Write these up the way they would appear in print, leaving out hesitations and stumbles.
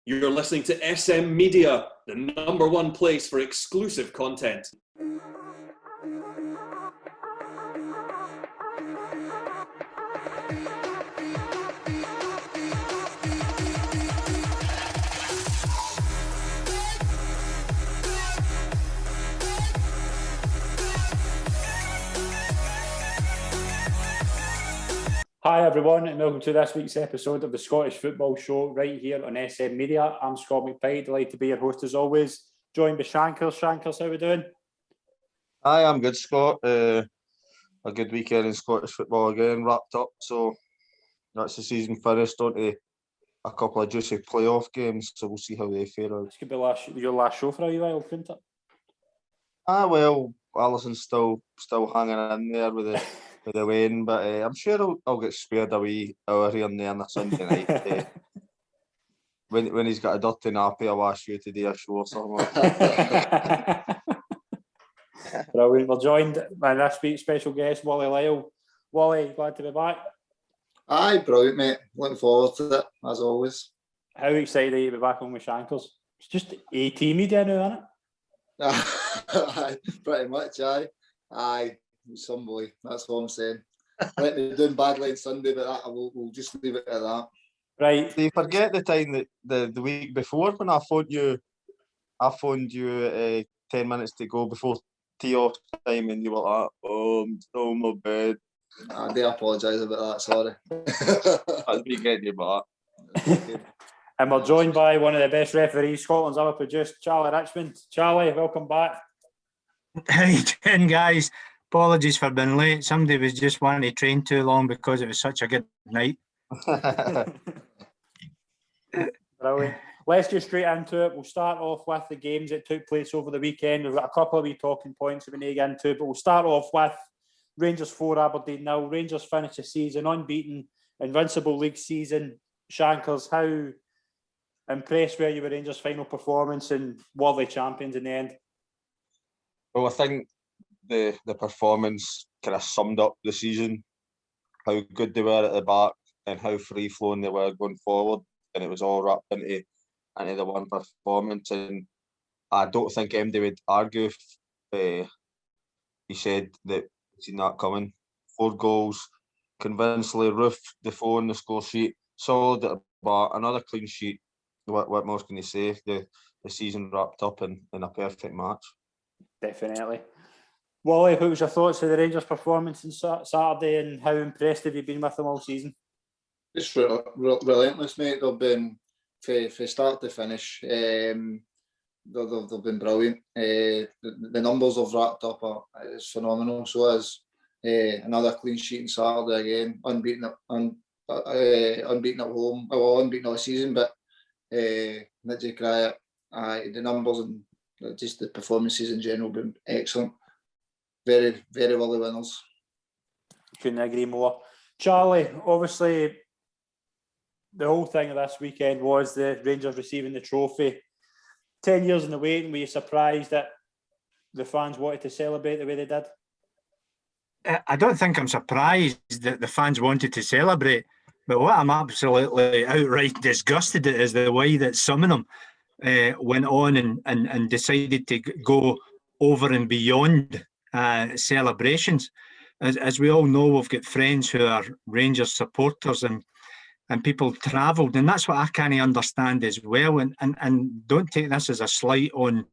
You're listening to SM Media, the #1 place for exclusive content. Hi everyone, and welcome to this week's episode of the Scottish Football Show right here on SM Media. I'm Scott McPike, delighted to be your host as always, joined by Shankers. Shankers, how are we doing? Hi, I'm good, Scott. A good weekend in Scottish football again, wrapped up, so that's the season finished. On to a couple of juicy playoff games, so we'll see how they fare out. This could be your last show for a while, couldn't it? Well, Alison's still hanging in there with the rain, but I'm sure I'll get spared a wee hour here and there on a Sunday night. When he's got a dirty nappy, I'll ask you to do a show or something. Brilliant. We're joined by this week's special guest, Willie Lyle. Wally, glad to be back. Aye, brilliant, mate. Looking forward to it, as always. How excited are you to be back on with Shankers? It's just AT media now, isn't it? Aye, pretty much, aye. Aye, somebody, that's what I'm saying. Let me doing badly on Sunday, but we'll just leave it at that. Right. Do you forget the time that the week before when I phoned you 10 minutes to go before tee off time, and you were like, "Oh, I'm still in my bed." I do apologise about that, sorry. That's me getting you back. And we're joined by one of the best referees Scotland's ever produced, Charlie Richmond. Charlie, welcome back. How you doing, guys? Apologies for being late. Somebody was just wanting to train too long because it was such a good night. Brilliant. Let's get straight into it. We'll start off with the games that took place over the weekend. We've got a couple of wee talking points that we need to get into, but we'll start off with Rangers 4, Aberdeen 0. Rangers finished the season unbeaten, invincible league season. Shankers, how impressed were you with Rangers' final performance and were they champions in the end? Well, I think the performance kind of summed up the season, how good they were at the back and how free-flowing they were going forward, and it was all wrapped into the one performance. And I don't think MD would argue if he said that he's seen that coming. 4 goals, convincingly. Roof, Defoe on the score sheet, solid at the back, another clean sheet. What more can you say? The season wrapped up in a perfect match. Definitely. Wally, what was your thoughts of the Rangers' performance on Saturday, and how impressed have you been with them all season? It's relentless, mate. They've been, from start to finish, they've been brilliant. The numbers have wrapped up is phenomenal. So as another clean sheet on Saturday again, unbeaten at home, well, unbeaten all season, but Nidji Kraya, the numbers and just the performances in general have been excellent. Very, very worthy winners. Couldn't agree more. Charlie, obviously, the whole thing of this weekend was the Rangers receiving the trophy. 10 years in the waiting, were you surprised that the fans wanted to celebrate the way they did? I don't think I'm surprised that the fans wanted to celebrate, but what I'm absolutely outright disgusted at is the way that some of them went on and decided to go over and beyond celebrations. As we all know, we've got friends who are Rangers supporters, and people travelled, and that's what I can't understand as well. And don't take this as a slight on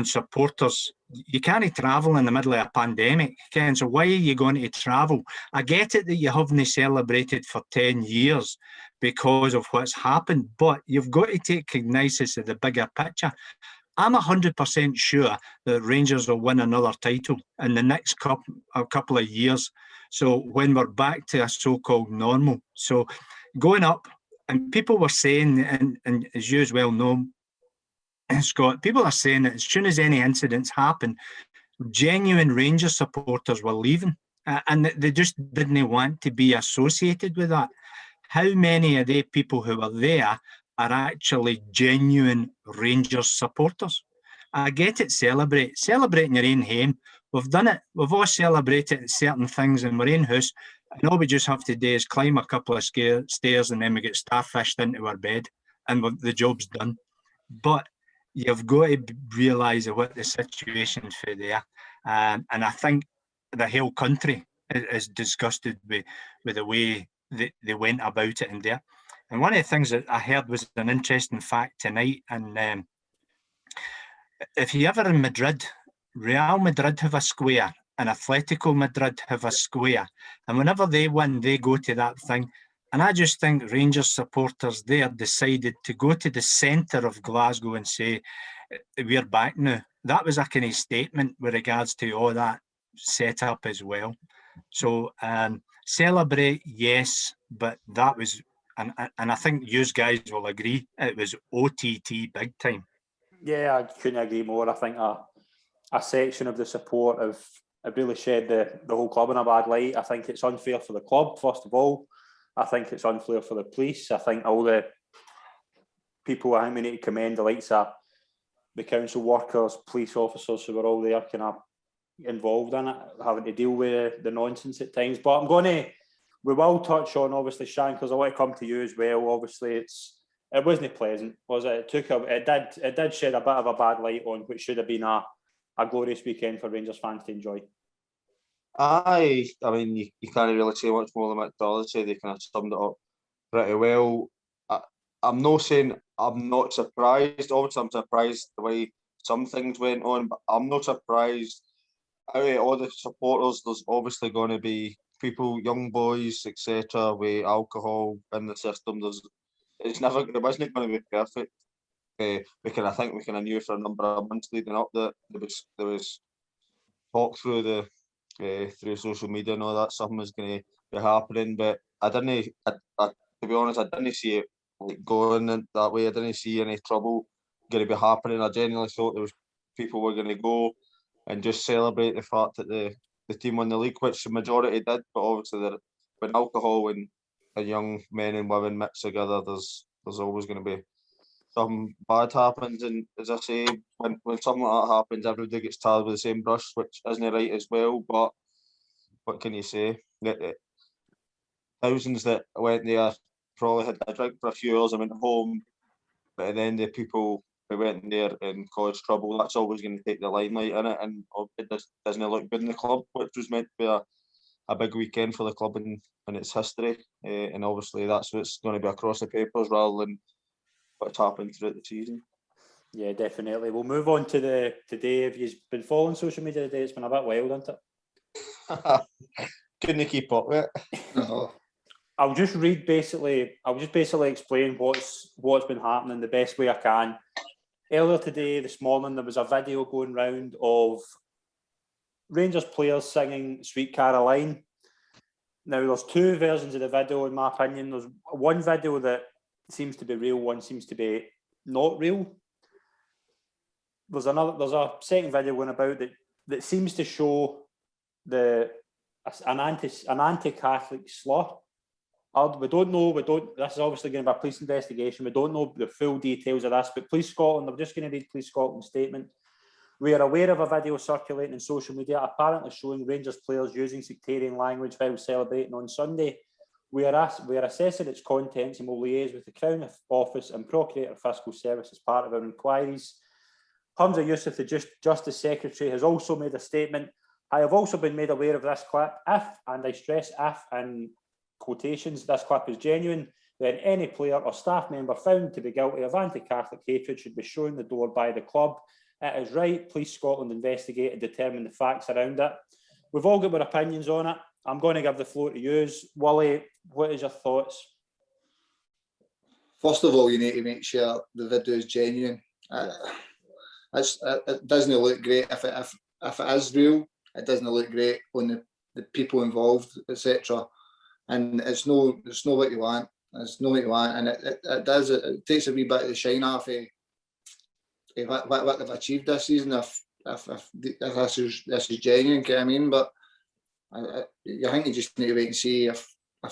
supporters. You can't travel in the middle of a pandemic, Ken, so why are you going to travel? I get it that you haven't celebrated for 10 years because of what's happened, but you've got to take cognizance of the bigger picture. I'm 100% sure that Rangers will win another title in the next couple of years. So when we're back to a so-called normal. So going up, and people were saying, and as you as well know, Scott, people are saying that as soon as any incidents happen, genuine Rangers supporters were leaving, and they just didn't want to be associated with that. How many of the people who were there are actually genuine Rangers supporters? I get it, celebrating your own home. We've done it. We've all celebrated certain things in our own house, and all we just have to do is climb a couple of stairs and then we get starfished into our bed. and the job's done. But you've got to realise what the situation's for there. And I think the whole country is disgusted with the way they went about it in there. And one of the things that I heard was an interesting fact tonight. And if you're ever in Madrid, Real Madrid have a square and Atletico Madrid have a square. And whenever they win, they go to that thing. And I just think Rangers supporters there decided to go to the centre of Glasgow and say, we're back now. That was a kind of statement with regards to all that set up as well. So celebrate, yes, but that was, and I think you guys will agree, it was OTT big time. Yeah, I couldn't agree more. I think a section of the support have really shed the whole club in a bad light. I think it's unfair for the club, first of all. I think it's unfair for the police. I think all the people, I think we need to commend the likes of the council workers, police officers who were all there kind of involved in it, having to deal with the nonsense at times. But we will touch on, obviously, Shankers. I want to come to you as well. Obviously, it wasn't pleasant, was it? It did shed a bit of a bad light on what should have been a glorious weekend for Rangers fans to enjoy. I mean, you can't really say much more than McDonald's. They kind of summed it up pretty well. I'm not saying I'm not surprised. Obviously, I'm surprised the way some things went on, but I'm not surprised. Out of all the supporters, there's obviously going to be people, young boys, etc., with alcohol in the system. It wasn't going to be perfect. I think we kind of knew for a number of months leading up that there was talk through social media and all that something was going to be happening, but I didn't. To be honest, I didn't see it going in that way. I didn't see any trouble going to be happening. I genuinely thought there was people were going to go and just celebrate the fact that the team won the league, which the majority did. But obviously, when alcohol and young men and women mix together, there's always going to be something bad happens. And as I say, when something like that happens, everybody gets tarred with the same brush, which isn't right as well. But what can you say? Thousands that went there probably had a drink for a few hours and went home, but then the people who went there and caused trouble, that's always going to take the limelight in it, and it doesn't look good in the club, which was meant to be a big weekend for the club in its history, and obviously that's what's going to be across the papers rather than what's happened throughout the season. Yeah, definitely. We'll move on to today. If you've been following social media today, it's been a bit wild, hasn't it? Couldn't keep up with it. No. I'll just basically explain what's been happening the best way I can. Earlier today, this morning, there was a video going round of Rangers players singing Sweet Caroline. Now, there's two versions of the video, in my opinion. There's one video that seems to be real, one seems to be not real. There's a second video going about that seems to show an anti-Catholic slur. We don't know. This is obviously going to be a police investigation. We don't know the full details of this, but Police Scotland, I'm just going to read Police Scotland's statement. We are aware of a video circulating in social media apparently showing Rangers players using sectarian language while celebrating on Sunday. We are assessing its contents and will liaise with the Crown Office and Procurator Fiscal Service as part of our inquiries. Hamza Youssef, the Justice Secretary, has also made a statement. I have also been made aware of this clip. If, and I stress if in quotations, this clip is genuine, then any player or staff member found to be guilty of anti-Catholic hatred should be shown the door by the club. It is right. Police Scotland investigate and determine the facts around it. We've all got our opinions on it. I'm going to give the floor to you. Willie, what is your thoughts? First of all, you need to make sure the video is genuine. It doesn't look great if it is real. It doesn't look great on the people involved, etc. And it's no what you want. It's no what you want, and it takes a wee bit of the shine off what they've achieved this season. If this is genuine, you know what I mean? But I think you just need to wait and see if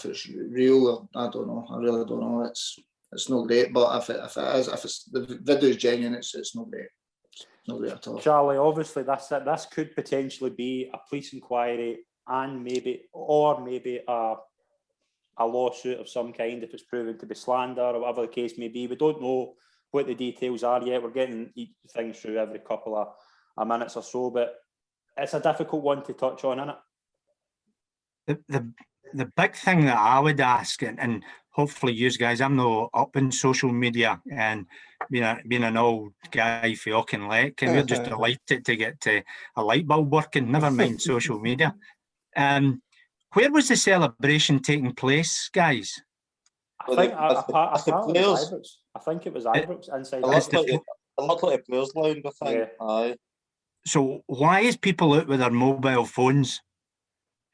it's real. Or, I don't know. I really don't know. It's not great. But if the video is genuine, it's not great. It's not great at all. Charlie, obviously this could potentially be a police inquiry and maybe a a lawsuit of some kind if it's proven to be slander or whatever the case may be. We don't know what the details are yet. We're getting things through every couple of minutes or so, but it's a difficult one to touch on, isn't it? The big thing that I would ask, and hopefully you guys, I'm not up in social media, and being an old guy for Auchinleck, and we're just delighted to get a light bulb working, never mind social media. Where was the celebration taking place, guys? I think it was Ibrox inside. It looked like a players' lounge, I think. Yeah. Aye. So why is people out with their mobile phones?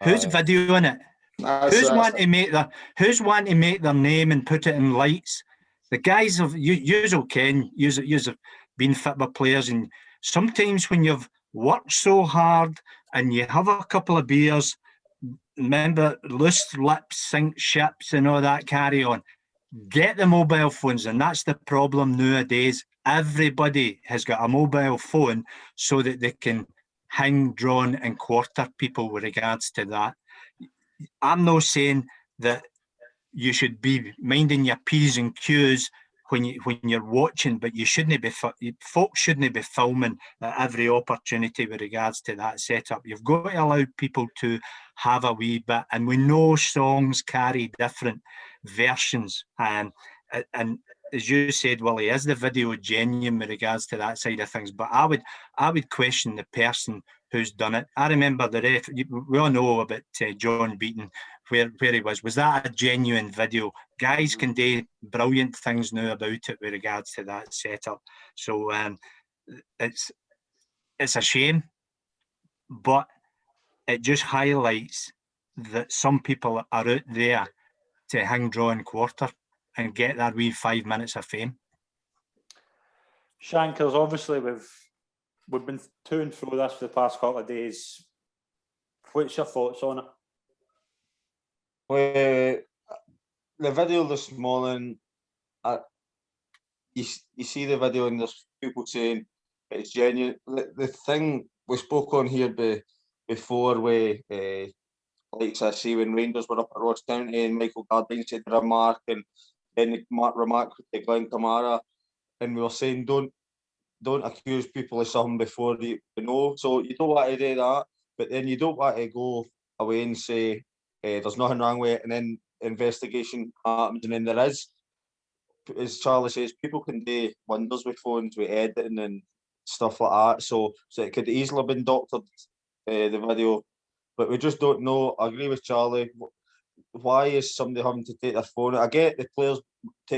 Who's videoing it? Who's wanting to make their name and put it in lights? The guys have you've been football players, and sometimes when you've worked so hard and you have a couple of beers, remember, loose lips sink ships and all that carry on. Get the mobile phones, and that's the problem nowadays. Everybody has got a mobile phone so that they can hang, drawn and quarter people with regards to that. I'm not saying that you should be minding your P's and Q's when you're watching, but you shouldn't be. Folks shouldn't be filming at every opportunity with regards to that setup. You've got to allow people to have a wee bit, and we know songs carry different versions. And as you said, Willie, is the video genuine with regards to that side of things? But I would question the person who's done it. I remember we all know about John Beaton, where he was. Was that a genuine video? Guys can do brilliant things now about it with regards to that setup. So it's a shame, but it just highlights that some people are out there to hang, draw and quarter and get that wee 5 minutes of fame. Shankers, obviously we've been to and fro this for the past couple of days. What's your thoughts on it? Well, the video this morning, you see the video and there's people saying it's genuine. The thing we spoke on here before, where like I see when Rangers were up at Ross County and Michael Gardine said a remark, and then the remark to Glenn Kamara, and we were saying don't accuse people of something before you know. So you don't want to do that, but then you don't want to go away and say there's nothing wrong with it, and then investigation happens, and then there is. As Charlie says, people can do wonders with phones, with editing and stuff like that. So it could easily have been doctored, the video, but we just don't know. I agree with Charlie. Why is somebody having to take their phone? I get the players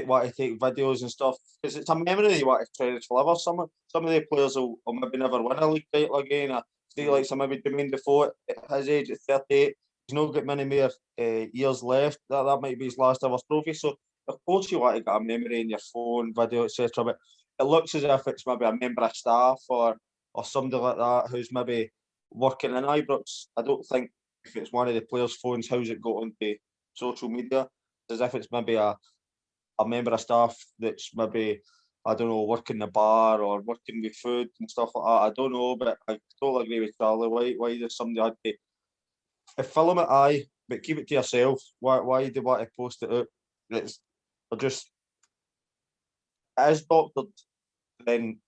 want to take videos and stuff because it's a memory you want to cherish forever. Some of the players will maybe never win a league title again. I see like some maybe Jermaine Defoe at his age at 38. He's not got many more years left. That might be his last ever trophy. So of course you want to get a memory in your phone, video, etc. But it looks as if it's maybe a member of staff or somebody like that who's maybe working in Ibrox. I don't think if it's one of the players' phones, how's it got onto social media? As if it's maybe a member of staff that's maybe, I don't know, working the bar or working with food and stuff like that. I don't know, but I totally agree with Charlie. Why does somebody have to film it? Aye, but keep it to yourself. Why do you want to post it out? It is doctored. Then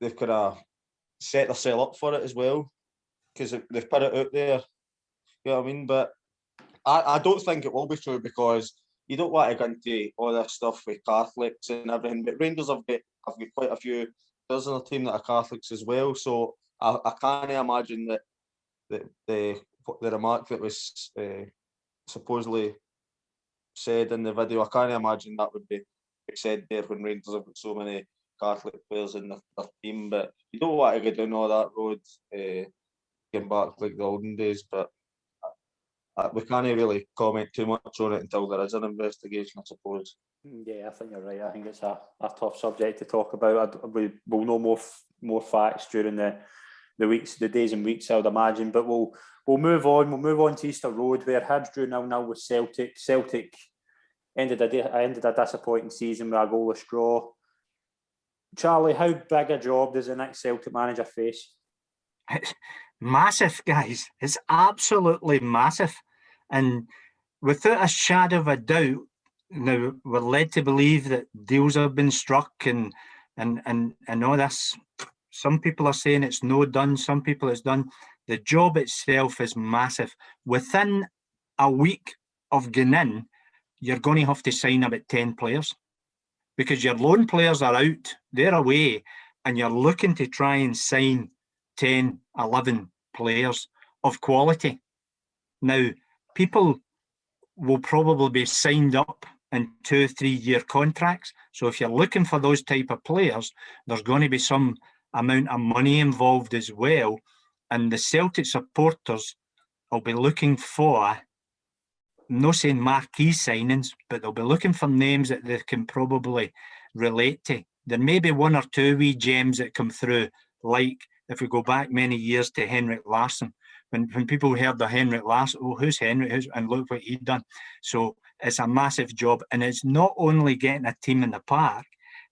they've kind of set themselves up for it as well because they've put it out there. You know what I mean? But I don't think it will be true because you don't want to go into all this stuff with Catholics and everything. But Rangers have got quite a few players on the team that are Catholics as well. So I can't imagine that the remark that was supposedly said in the video, I can't imagine that would be said there when Rangers have got so many Catholic players in their team. But you don't want to go down all that road, getting back like the olden days. But we can't really comment too much on it until there is an investigation, I suppose. Yeah, I think you're right. I think it's a tough subject to talk about. We'll know more facts during the days and weeks, I would imagine. But we'll move on. We'll move on to Easter Road, where Hibs drew 0-0 with Celtic. Celtic ended a disappointing season with a goalless draw. Charlie, how big a job does the next Celtic manager face? It's massive, guys. It's absolutely massive. And without a shadow of a doubt, now we're led to believe that deals have been struck and all this. Some people are saying it's no done, some people it's done. The job itself is massive. Within a week of going in, you're going to have to sign about 10 players because your loan players are out, they're away, and you're looking to try and sign 10, 11 players of quality. Now, people will probably be signed up in 2 or 3 year contracts. So if you're looking for those type of players, there's going to be some amount of money involved as well. And the Celtic supporters will be looking for, I'm not saying marquee signings, but they'll be looking for names that they can probably relate to. There may be 1 or 2 wee gems that come through, like if we go back many years to Henrik Larsson. When people heard of Henrik Larsson, oh, who's Henrik? And look what he'd done. So it's a massive job. And it's not only getting a team in the park,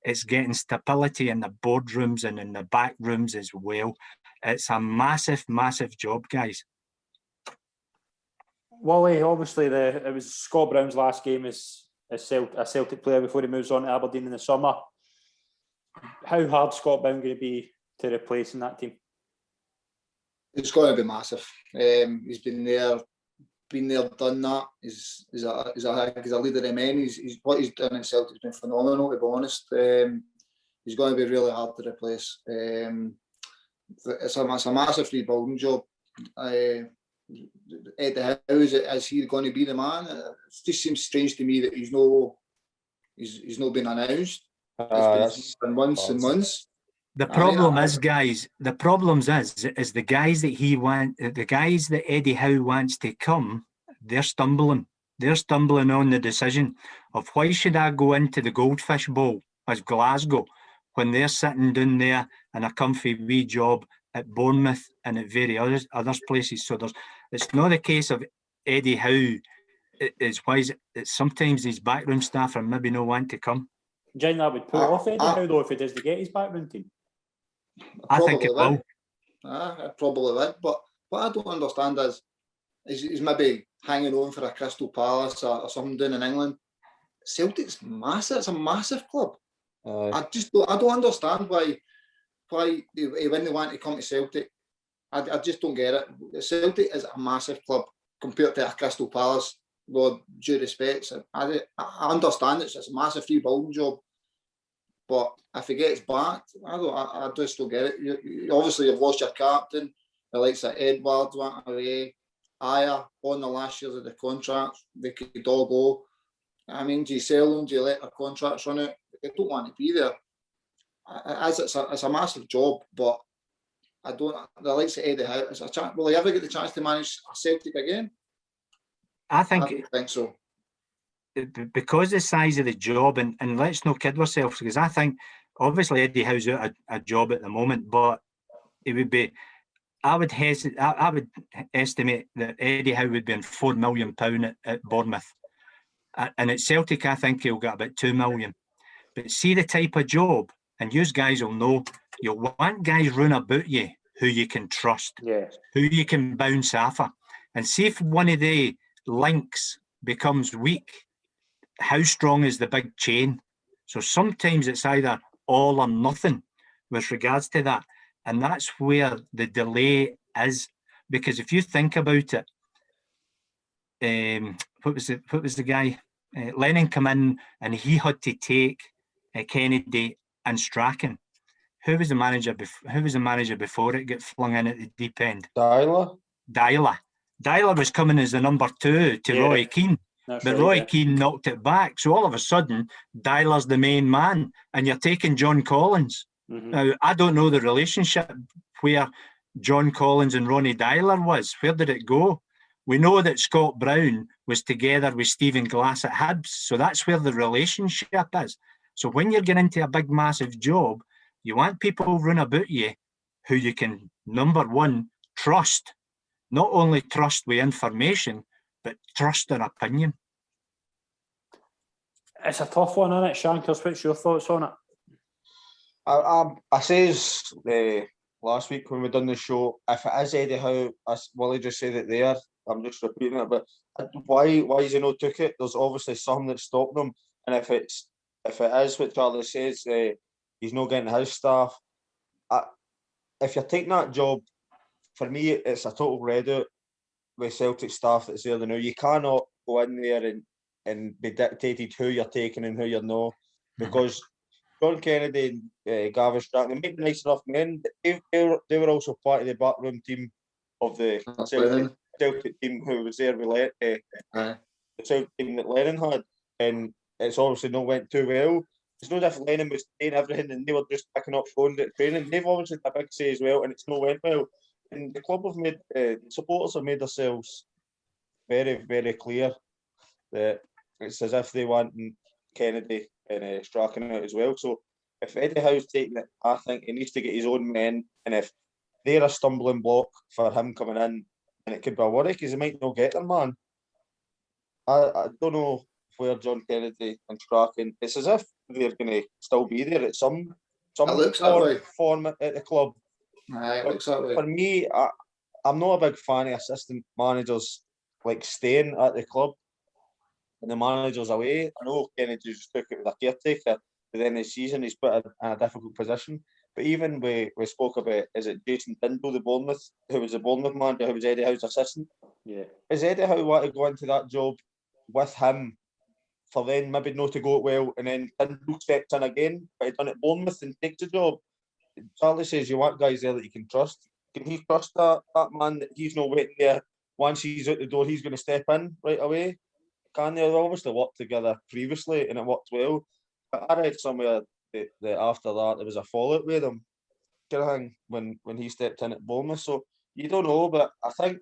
it's getting stability in the boardrooms and in the back rooms as well. It's a massive, massive job, guys. Wally, obviously it was Scott Brown's last game as a Celtic player before he moves on to Aberdeen in the summer. How hard Scott Brown going to be to replace in that team? It's going to be massive. He's been there, done that. He's a leader of men. He's what he's done in Celtic has been phenomenal, to be honest. He's going to be really hard to replace. It's a massive rebuilding job. Eddie Howe, is he going to be the man? It just seems strange to me that he's not been announced. It's been months and months. The problem is, guys. The problem is the guys that Eddie Howe wants to come. They're stumbling. They're stumbling on the decision of why should I go into the Goldfish Bowl as Glasgow when they're sitting down there in a comfy wee job at Bournemouth and at various other places. So it's not a case of Eddie Howe. It's why it's sometimes his backroom staff are maybe no want to come. Do you think that would put off Eddie Howe though if he does to get his backroom team? I think it will. It probably would, but what I don't understand is he's maybe hanging on for a Crystal Palace or something down in England. Celtic's massive. It's a massive club. I don't understand why when they want to come to Celtic. I just don't get it. Celtic is a massive club compared to a Crystal Palace. With due respect, I understand it's a massive rebuilding job. But if he gets backed, I just don't get it. Obviously, you've lost your captain. The likes of Edwards went away. Aya on the last years of the contract. They could all go. I mean, do you sell them? Do you let their contracts run out? They don't want to be there. It's a massive job, but I don't. The likes of Eddie Howe, will he ever get the chance to manage a Celtic again? I don't think so. Because the size of the job, and let's not kid ourselves, because I think obviously Eddie Howe's out a job at the moment, but it would be, I would estimate that Eddie Howe would be on £4 million at Bournemouth, and at Celtic I think he'll get about 2 million. But see the type of job, and you guys will know, you'll want guys run about you who you can trust, who you can bounce off of, and see if one of the links becomes weak. How strong is the big chain? So sometimes it's either all or nothing with regards to that. And that's where the delay is. Because if you think about it, what was the guy? Lennon come in and he had to take Kennedy and Strachan. Who was the manager before it got flung in at the deep end? Dyler was coming as the number 2 to Roy Keane. But Roy Keane knocked it back. So all of a sudden, Dyler's the main man, and you're taking John Collins. Mm-hmm. Now, I don't know the relationship where John Collins and Ronnie Dyler was. Where did it go? We know that Scott Brown was together with Stephen Glass at Hibs, so that's where the relationship is. So when you're getting into a big, massive job, you want people run about you who you can, number one, trust. Not only trust with information, but trust their opinion. It's a tough one, isn't it, Shankers? What's your thoughts on it? I says last week when we done the show, if it is Eddie Howe, as Willie just said it there, I'm just repeating it, but why is he not took it? There's obviously something that's stopping him, and if it is what Charlie says, he's not getting his staff. If you're taking that job, for me, it's a total red out with Celtic staff that's there now. You cannot go in there and be dictated who you're taking and who you're not, because John Kennedy and Gavin Strachan, they make nice enough men, but they were also part of the backroom team of the Celtic team who was there with the Celtic team that Lennon had, and it's obviously not went too well. It's no different. Lennon was saying everything and they were just picking up phones at training. They've obviously had a big say as well, and it's not went well. And the club have made, supporters have made themselves very, very clear that it's as if they want Kennedy and Strachan out as well. So if Eddie Howe's taking it, I think he needs to get his own men, and if they're a stumbling block for him coming in, and it could be a worry because he might not get there, man. I don't know where John Kennedy and Strachan, it's as if they're going to still be there at some form at the club. It looks that way. For me, I'm not a big fan of assistant managers like staying at the club and the manager's away. I know Kennedy just took it with a caretaker at the end of the season. He's put in a difficult position. But even we spoke about, is it Jason Tindall, the Bournemouth, who was the Bournemouth manager, who was Eddie Howe's assistant? Yeah. Is Eddie Howe want to go into that job with him for then maybe not to go well, and then Tindall stepped in again, but he done it Bournemouth and takes the job? Charlie says you want guys there that you can trust. Can he trust that man that he's not waiting there? Once he's out the door, he's going to step in right away? Can they? Obviously worked together previously and it worked well. But I read somewhere that after that there was a fallout with him, when he stepped in at Bournemouth. So you don't know, but I think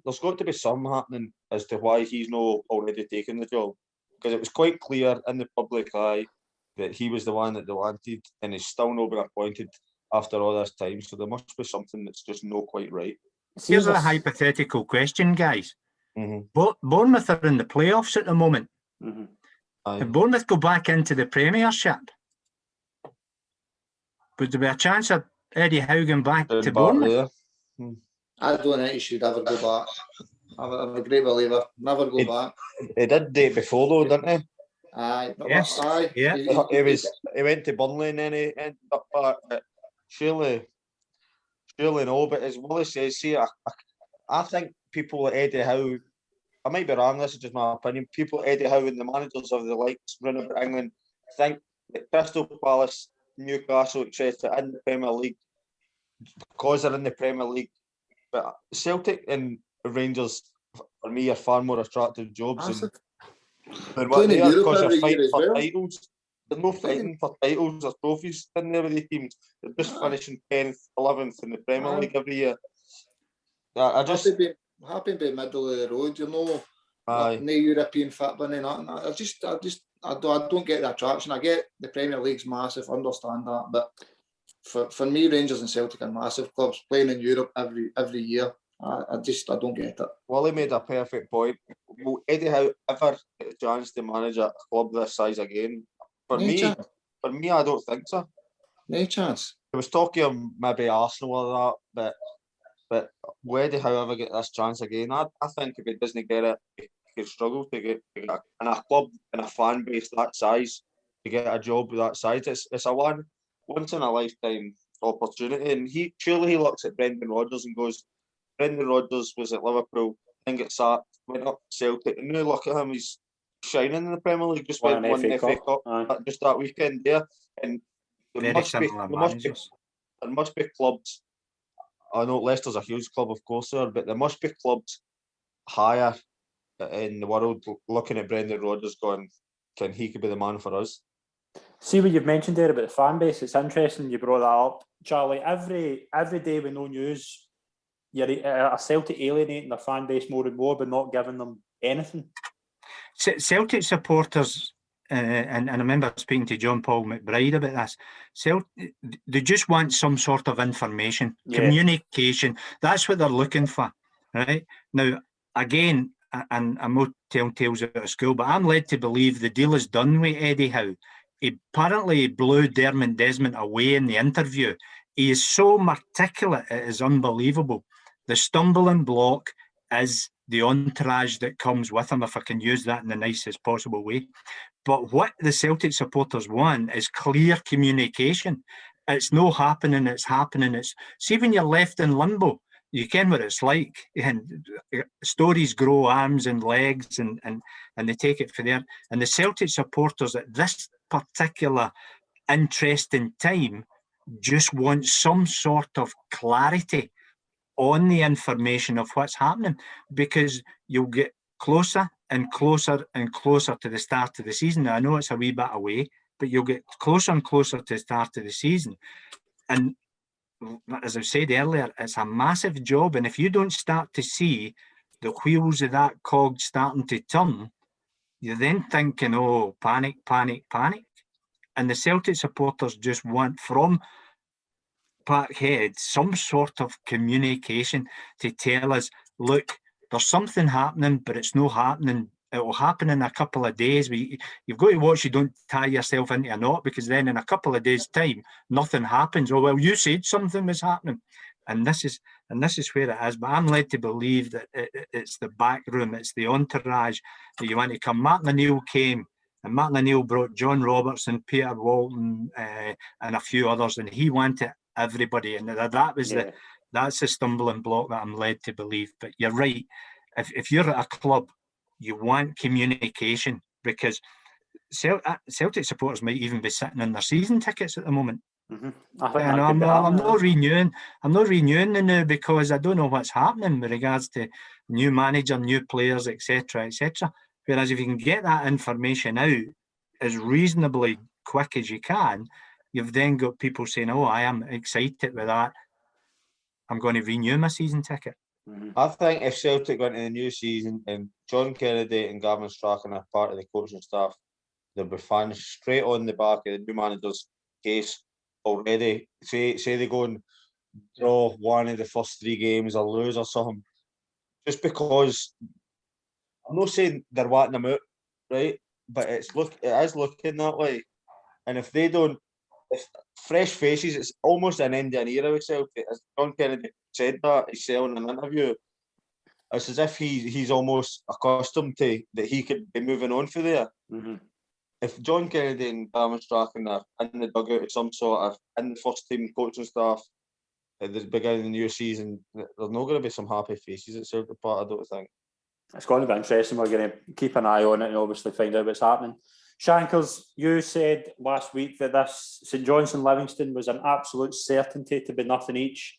there's got to be some happening as to why he's not already taken the job, because it was quite clear in the public eye that he was the one that they wanted, and he's still not been appointed after all this time. So there must be something that's just not quite right. Here's a hypothetical question, guys. Bournemouth are in the playoffs at the moment. If Bournemouth go back into the Premiership, would there be a chance of Eddie Howe going back to Bournemouth? I don't think he should ever go back. I'm a great believer. Never go back. He did do it before though, didn't he? Aye. Yes. Aye. Yeah. He went to Burnley and then he ended up back. But surely no. But as Willie says, see, I think people like Eddie Howe, I might be wrong, this is just my opinion, people like Eddie Howe and the managers of the likes running about England think that Crystal Palace, Newcastle, etc. in the Premier League, because they're in the Premier League. But Celtic and Rangers, for me, are far more attractive jobs than what they are, because they're fighting for titles. They're not fighting for titles or trophies in there with the teams. They're just finishing 10th, 11th in the Premier League every year. Happy being middle of the road, you know. No European football and that. I don't get the attraction. I get the Premier League's massive, understand that, but for me, Rangers and Celtic are massive clubs playing in Europe every year. I don't get it. Willie made a perfect point. Will Eddie Howe ever get a chance to manage a club this size again? For me, I don't think so. No chance. There was talk of maybe Arsenal or that, but will Eddie Howe ever get this chance again? I think if he doesn't get it, he could struggle to get in a club and a fan base that size, to get a job with that size. It's a once in a lifetime opportunity, and he looks at Brendan Rodgers and goes, Brendan Rodgers was at Liverpool, then got sacked, went up to Celtic, and now look at him, he's shining in the Premier League. Just won the FA Cup just that weekend there, and there must be clubs. I know Leicester's a huge club, of course, but there must be clubs higher in the world looking at Brendan Rodgers going, he could be the man for us. See what you've mentioned there about the fan base. It's interesting you brought that up, Charlie. Every day with no news, you're a Celtic alienating their fan base more and more, but not giving them anything. Celtic supporters, and I remember speaking to John Paul McBride about this. They just want some sort of information, communication. That's what they're looking for, right? Now, again, and I'm not telling tales out of school, but I'm led to believe the deal is done with Eddie Howe. He apparently blew Dermot Desmond away in the interview. He is so articulate, it is unbelievable. The stumbling block is the entourage that comes with him, if I can use that in the nicest possible way. But what the Celtic supporters want is clear communication. It's no happening, it's happening. See, when you're left in limbo, you ken what it's like. And stories grow arms and legs, and they take it from there. And the Celtic supporters at this particular interesting time just want some sort of clarity on the information of what's happening, because you'll get closer and closer and closer to the start of the season. Now, I know it's a wee bit away, but you'll get closer and closer to the start of the season. And as I said earlier, it's a massive job. And if you don't start to see the wheels of that cog starting to turn, you're then thinking, oh, panic, panic, panic. And the Celtic supporters just want from Parkhead some sort of communication to tell us, look, there's something happening, but it's not happening. It will happen in a couple of days. You've got to watch you don't tie yourself into a knot, because then in a couple of days' time, nothing happens. Oh, well, you said something was happening. And this is where it is. But I'm led to believe that it's the back room, it's the entourage that you want to come. Martin O'Neill came, and Martin O'Neill brought John Robertson, Peter Walton, and a few others, and he wanted everybody. And that was that's the stumbling block that I'm led to believe. But you're right. If you're at a club, you want communication, because Celtic supporters might even be sitting on their season tickets at the moment. Mm-hmm. I'm not renewing the new, because I don't know what's happening with regards to new manager, new players, etc., etc. Whereas if you can get that information out as reasonably quick as you can, you've then got people saying, oh, I am excited with that, I'm going to renew my season ticket. Mm-hmm. I think if Celtic went into the new season and John Kennedy and Gavin Strachan are part of the coaching staff, there'll be fans straight on the back of the new manager's case already. Say they go and draw one of the first 3 games or lose or something, just because I'm not saying they're wanting them out, right? But it is looking that way. And if they don't, if fresh faces, it's almost an end of an era with Celtic. As John Kennedy said that himself in an interview, it's as if he's almost accustomed to that he could be moving on for there. Mm-hmm. If John Kennedy and Gavin Strachan are in the dugout of some sort of in the first team coaching staff at the beginning of the new season, there's not going to be some happy faces at Celtic Park, I don't think. It's going to be interesting. We're going to keep an eye on it and obviously find out what's happening. Shankers, you said last week that this St Johnstone Livingston was an absolute certainty to be nothing each.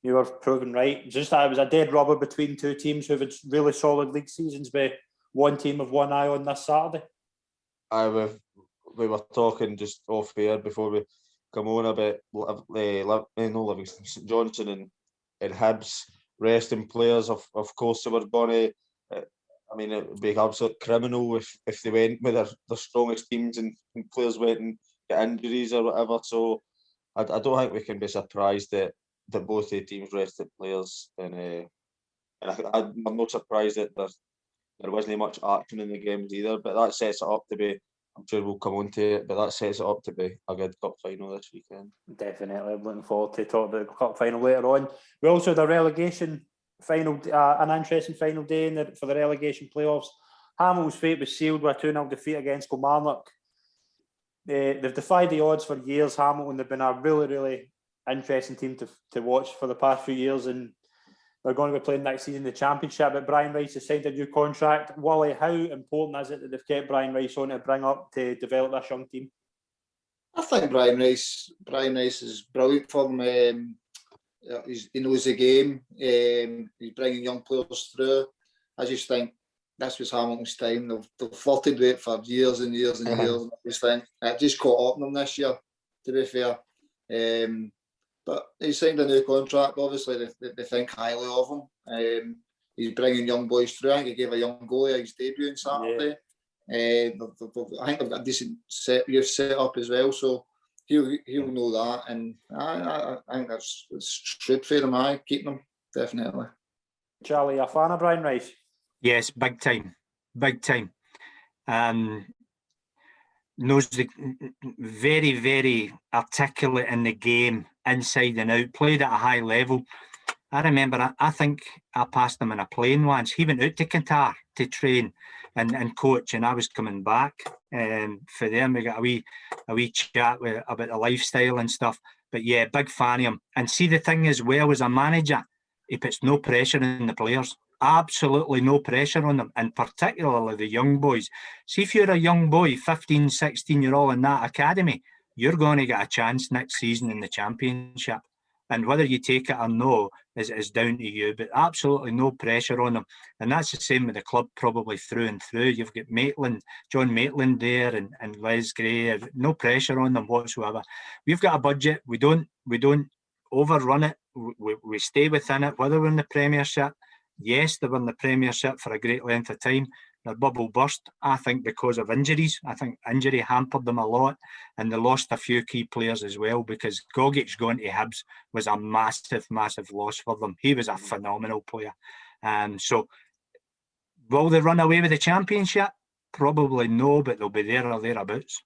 You were proven right. Just that it was a dead rubber between two teams who had really solid league seasons, with one team with one eye on this Saturday. We were talking just off air before we come on about Livingston, St Johnstone and Hibs resting players. Of course, they were going to. I mean, it would be absolute criminal if they went with their strongest teams and players went and get injuries or whatever. So I don't think we can be surprised that both the teams rested players. And I'm not surprised that there wasn't much action in the games either. But that sets it up to be, I'm sure we'll come on to it, but that sets it up to be a good cup final this weekend. Definitely. I'm looking forward to talk about the cup final later on. We also had a relegation final, an interesting final day for the relegation playoffs. Hamill's fate was sealed with a 2-0 defeat against Kilmarnock. They've defied the odds for years, Hamilton. They've been a really, really interesting team to watch for the past few years, and they're going to be playing next season in the Championship. But Brian Rice has signed a new contract. Wally, how important is it that they've kept Brian Rice on to bring up to develop this young team? I think Brian Rice is brilliant for them. He knows the game. He's bringing young players through. I just think this was Hamilton's time. They've flirted with it for years and years and years. I just think it just caught up on them this year, to be fair. But he signed a new contract. Obviously, they think highly of him. He's bringing young boys through. I think he gave a young goalie his debut on Saturday. Yeah. I think they've got a decent youth set up as well. So he'll know that, and I think that's should for him. Keeping him, definitely. Charlie, a fan of Brian Rice? Yes, big time. Knows the very, very articulate in the game, inside and out. Played at a high level. I remember, I think I passed him in a plane once. He went out to Qatar to train and coach, and I was coming back for them. We got a wee chat about the lifestyle and stuff. But yeah, big fan of him. And see, the thing as well, as a manager, he puts no pressure on the players. Absolutely no pressure on them, and particularly the young boys. See, if you're a young boy, 15, 16-year-old in that academy, you're going to get a chance next season in the Championship. And whether you take it or no is down to you, but absolutely no pressure on them. And that's the same with the club, probably through and through. You've got John Maitland there and Les Gray. No pressure on them whatsoever. We've got a budget. We don't overrun it. We stay within it. Whether we're in the Premiership, yes, they were in the Premiership for a great length of time. Their bubble burst, I think, because of injuries. I think injury hampered them a lot, and they lost a few key players as well, because Gogic going to Hibs was a massive, massive loss for them. He was a phenomenal player. So will they run away with the Championship? Probably no, but they'll be there or thereabouts.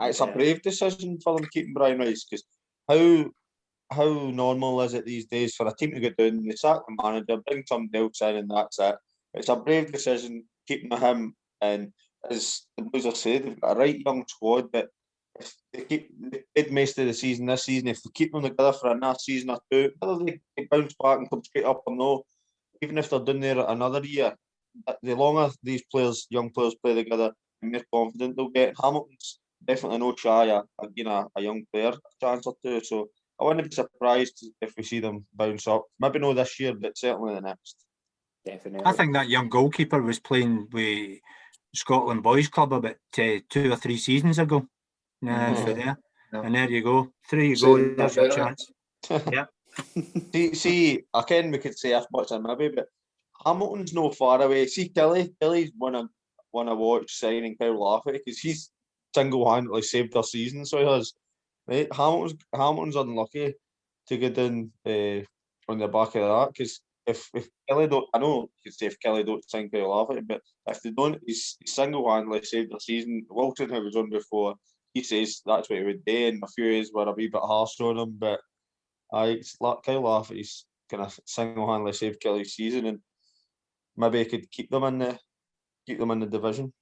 It's a brave decision for them keeping Brian Rice, because how normal is it these days for a team to go down, they sack the manager, bring somebody else in, and that's it. It's a brave decision keeping him, and as the boys have said, they've got a right young squad, but if they did most of the season this season, if they keep them together for another season or two, whether they bounce back and come straight up or no, even if they're done there another year, the longer these young players play together, the more confident they'll get. Hamilton's definitely no shy of a young player a chance or two, so I wouldn't be surprised if we see them bounce up. Maybe not this year, but certainly the next. Definitely. I think that young goalkeeper was playing with Scotland Boys Club about 2 or 3 seasons ago. For there. Yeah. And there you go. There you go. There's your chance. Yeah. See, I can we could say as much as maybe, but Hamilton's no far away. See, Kelly's won a watch signing Kyle Lafferty, because he's single-handedly saved their season, so he has. Right? Hamilton's unlucky to get in on the back of that, because if Kelly don't, I know you could say if Kelly don't sign Kyle Lafferty, but if they don't, he's single-handedly saved their season. Wilton, who was on before, he says that's what he would do, and a few years were a wee bit harsh on him, but Kyle Lafferty's kind of single-handedly saved Kelly's season, and maybe he could keep them in the division.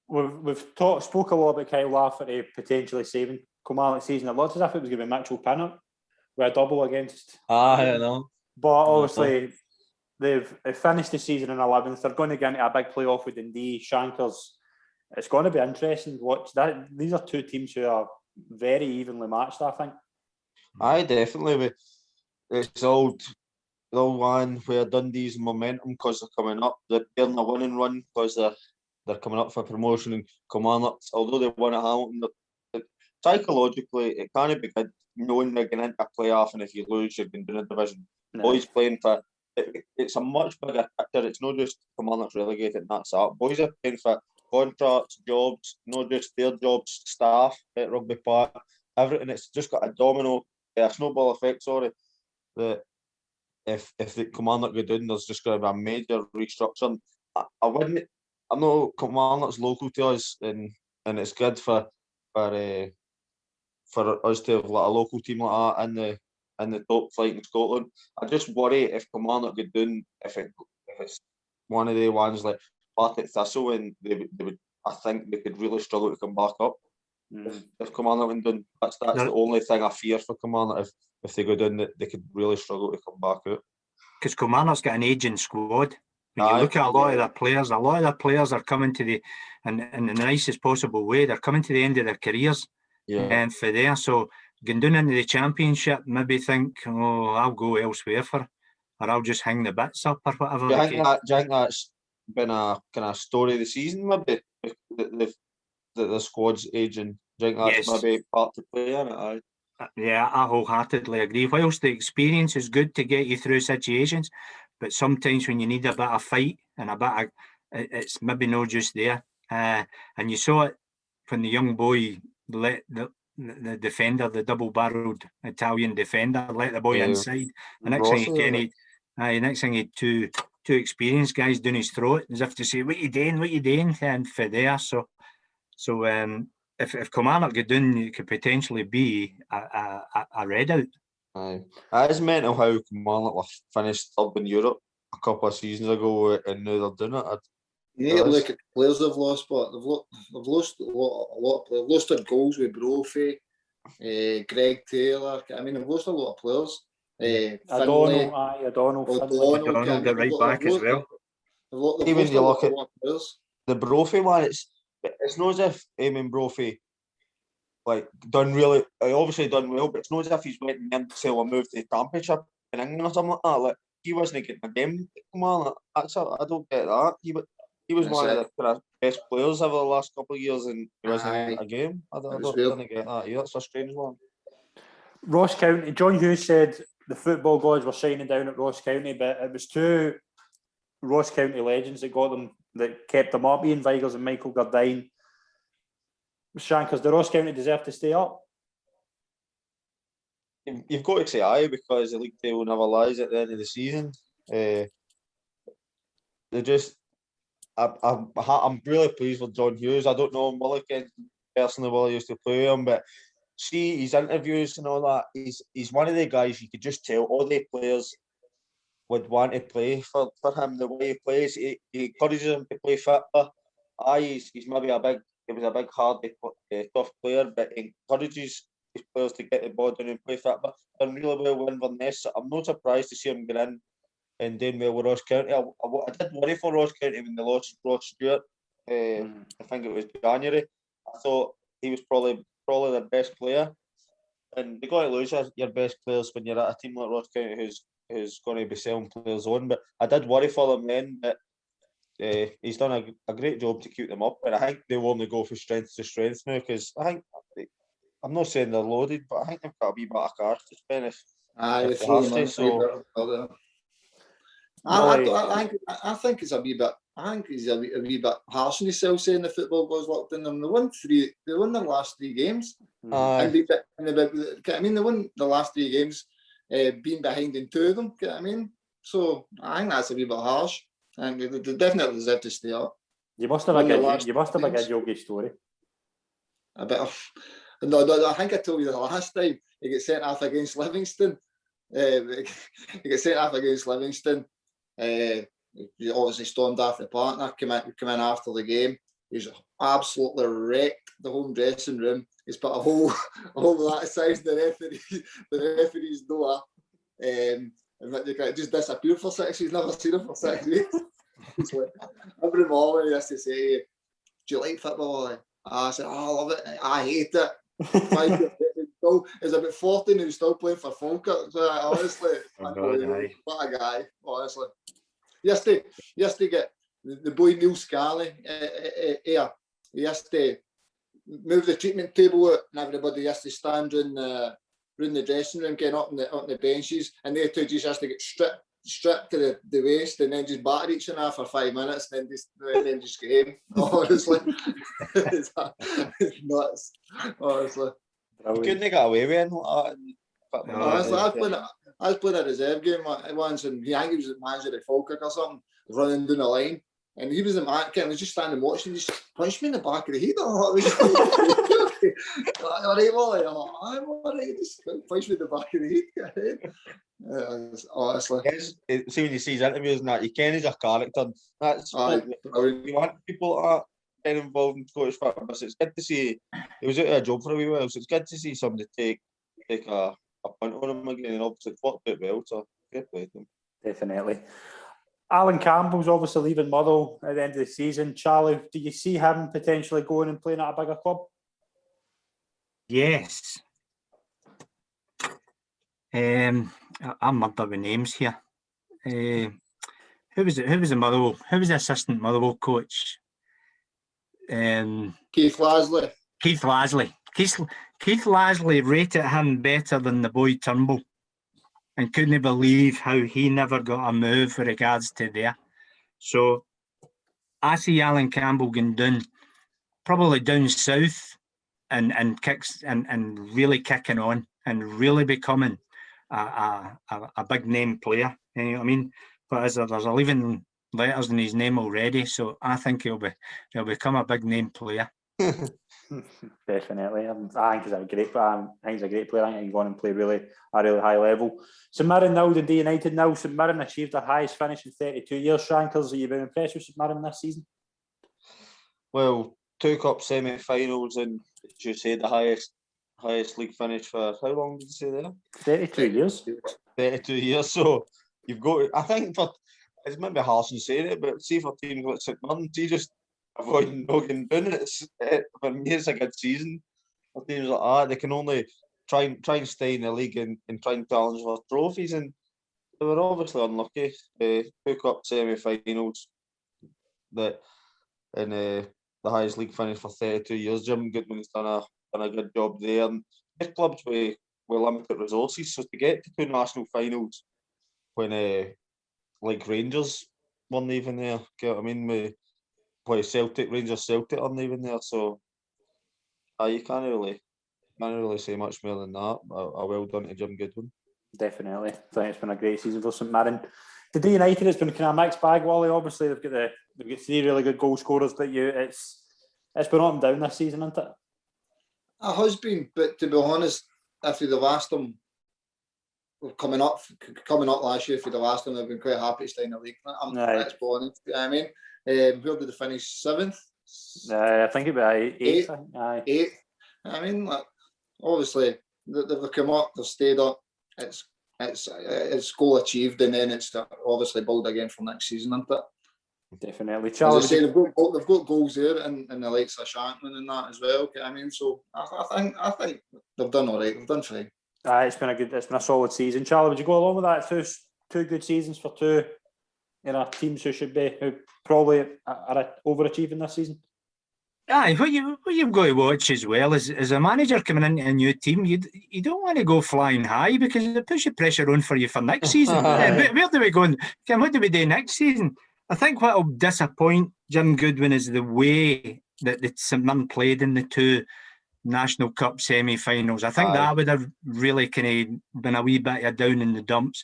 We've spoke a lot about Kyle Lafferty potentially saving Kilmarnock season. It looked as if it was going to be Mitchell Pinnock with a double against. I know. But obviously, they've finished the season in 11th. They're going to get into a big playoff with Dundee, Shankers. It's going to be interesting to watch that. These are two teams who are very evenly matched, I think. Aye, definitely. It's old one where Dundee's momentum, because they're coming up, they're in a winning run because they're coming up for promotion, and Kilmarnock, although they won at Hamilton, psychologically it can't be good knowing they're getting into a playoff, and if you lose, you're going to do a division. No. Boys playing for it's a much bigger picture. It's not just Kilmarnock's relegated and that's that. Boys are playing for contracts, jobs, not just their jobs, staff at Rugby Park, everything. It's just got a snowball effect. Sorry, that if the Kilmarnock go down, there's just going to be a major restructuring. I know Kilmarnock's local to us, and it's good for us to have like a local team like that in the top flight in Scotland. I just worry if Kilmarnock go down, if it's one of the ones like Partick Thistle, and they would, I think they could really struggle to come back up. If Kilmarnock went down, that's the only thing I fear for Kilmarnock. If they go down, they could really struggle to come back out. Because Kilmarnock's got an ageing squad. When you look at a lot of their players are coming to the, in the nicest possible way, they're coming to the end of their careers. And for there, so going down into the Championship, maybe think, I'll go elsewhere or I'll just hang the bits up or whatever. Do you think that's been a kind of story of the season, maybe? The squad's aging. Do you think that's maybe part to play in it? Yeah, I wholeheartedly agree. Whilst the experience is good to get you through situations, but sometimes when you need a bit of fight and it's maybe not just there. And you saw it when the young boy let the defender, the double-barreled Italian defender, let the boy inside. The next thing he had two experienced guys down his throat, as if to say, "What you doing?" And for there, so if Kilmarnock get down, it could potentially be a red out. Aye. It is mental how Kilmarnock were finished third in Europe a couple of seasons ago, and now they're doing it. You need to look at the players they've lost, but they've lost a lot. They've lost their goals with Brophy, Greg Taylor. I mean, they've lost a lot of players. O'Donnell, O'Donnell got right back as well. Even you look at the Brophy one, it's not as if Eamon Brophy done really, obviously done well, but it's not as if he's went in to sell a move to the Championship in England or something like that. Like, he wasn't getting a game. Come on, I don't get that. He was one of the kind of best players over the last couple of years, and he wasn't getting a game. I don't get that either. It's a strange one. Ross County, John Hughes said the football gods were shining down at Ross County, but it was two Ross County legends that kept them up, Ian Vigurs and Michael Gardine. Shankers, the Ross County deserve to stay up? You've got to say aye, because the league table never lies at the end of the season. I'm really pleased with John Hughes. I don't know him well again personally, well I used to play him, but see his interviews and all that. He's one of the guys you could just tell all the players would want to play for him. The way he plays, he encourages them to play fit. He's maybe he was a big, hard, tough player, but he encourages his players to get the ball down and play fit. But done really well with Inverness. I'm not surprised to see him get in and doing well with Ross County. I did worry for Ross County when they lost Ross Stewart. I think it was January. I thought he was probably their best player. And you got to lose your best players when you're at a team like Ross County who's going to be selling players on. But I did worry for them then, but he's done a great job to keep them up. And I think they will only go from strength to strength now, because I'm not saying they're loaded, but I think they've got a wee bit of cash to spend if they have to. So I think it's a wee bit. I think he's a wee bit harsh on himself saying the football goes locked in them. They won their last 3 games. I mean, they won the last 3 games, being behind in 2 of them. I mean, so I think that's a wee bit harsh. And they definitely deserve to stay up. You must have a good Yogi story. A bit of. No, I think I told you the last time he got sent off against Livingston. He got sent off against Livingston. He obviously stormed off the partner, came in after the game. He's absolutely wrecked the home dressing room. He's put a hole that size the referee's door. And just disappeared for 6 weeks. He's never seen him for 6 weeks. Every morning he has to say, "Do you like football?" I said, "I love it. I hate it." He's about 14 and he's still playing for Falkirk. So honestly, what a guy, honestly. Yesterday get the boy Neil Scully here. He has to move the treatment table out and everybody has to stand round the dressing room, getting up on the benches, and they two just has to get stripped to the waist and then just batter each other for 5 minutes and then just get him. Honestly, it's nuts. Honestly, couldn't they get away with it like that? Honestly, I was playing a reserve game once, and I think he was the manager at Falkirk or something, running down the line, and he was the man. I was just standing watching. He just punched me in the back of the head. All right, Wally. I'm all right. Just punched me in the back of the head. Honestly, see when you see his interviews and that, you can he's a character. That's you want people like that get involved in Scottish football. So it's good to see he was out of a job for a wee while. So it's good to see somebody take a punt on him again, and obviously it worked out well. So good play to him. Definitely. Alan Campbell's obviously leaving Motherwell at the end of the season. Charlie, do you see him potentially going and playing at a bigger club? Yes. I'm mugged up with names here. Who was the Motherwell? Who was the assistant Motherwell coach? Keith Lasley. Keith Lasley rated him better than the boy Turnbull, and couldn't believe how he never got a move with regards to there. So I see Alan Campbell going down, probably down south, and kicks and really kicking on and really becoming a big name player. You know what I mean? But there's 11 letters in his name already, so I think he'll become a big name player. Definitely. I think he's a great player. I think he's a great player. I think he's going and play a really high level. St Mirren now, Dundee United now. St Mirren achieved their highest finish in 32 years. Shankers, have you been impressed with St Mirren this season? Well, 2 cup semi-finals and, as you say, the highest league finish for how long did you say there? 32 years. 32 years. So you've got, I think, it's maybe harsh in saying it, but see for teams like St Mirren, see just avoiding Nogan doing it. For me, it's a good season. For teams like that, they can only try and stay in the league and try and challenge for trophies, and they were obviously unlucky. 2 cup semi-finals, and the highest league finish for 32 years. Jim Goodwin's done a good job there. And these clubs with limited resources, so to get to 2 national finals when like Rangers weren't even there, get what I mean? We play Celtic, Rangers Celtic aren't even there, so you can't really say much more than that. A well done to Jim Goodwin. Definitely. I think it's been a great season for St Mirren. Dundee United has been kind of a mixed bag, Wally. Obviously, they've got 3 really good goal scorers, but it's been up and down this season, hasn't it? It has been, but to be honest, if you'd have asked them coming up last year, if you'd have asked them, they've been quite happy to stay in the league. Let's be honest. You know what I mean? Where did they finish? 7th? I think it'd be 8th. 8th. I mean, like, obviously they've come up, they've stayed up. It's goal achieved, and then it's obviously build again for next season, isn't it? Definitely. Charlie, as I say, they've got goals there, and the likes of Shankland and that as well. I mean, so I think they've done all right. They've done fine. It's been a solid season. Charlie, would you go along with that? Two good seasons for 2, teams who probably are overachieving this season. Aye, what you've got to watch as well is a manager coming into a new team, you don't want to go flying high because it puts your pressure on for you for next season. Where do we go? What do we do next season? I think what will disappoint Jim Goodwin is the way that the St Mirren played in the 2 National Cup semi-finals. I think that would have really kind of been a wee bit of down in the dumps,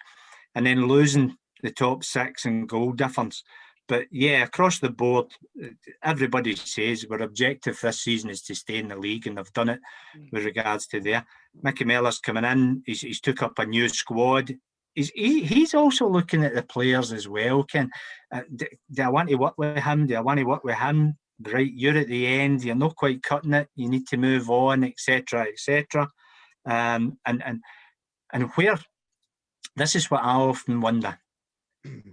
and then losing the top 6 in goal difference. But yeah, across the board, everybody says our objective this season is to stay in the league, and they've done it with regards to there. Mickey Mellor's coming in. He's took up a new squad. He's also looking at the players as well. Do I want to work with him? Do I want to work with him? Right, you're at the end. You're not quite cutting it. You need to move on, etc., etc. And where? This is what I often wonder.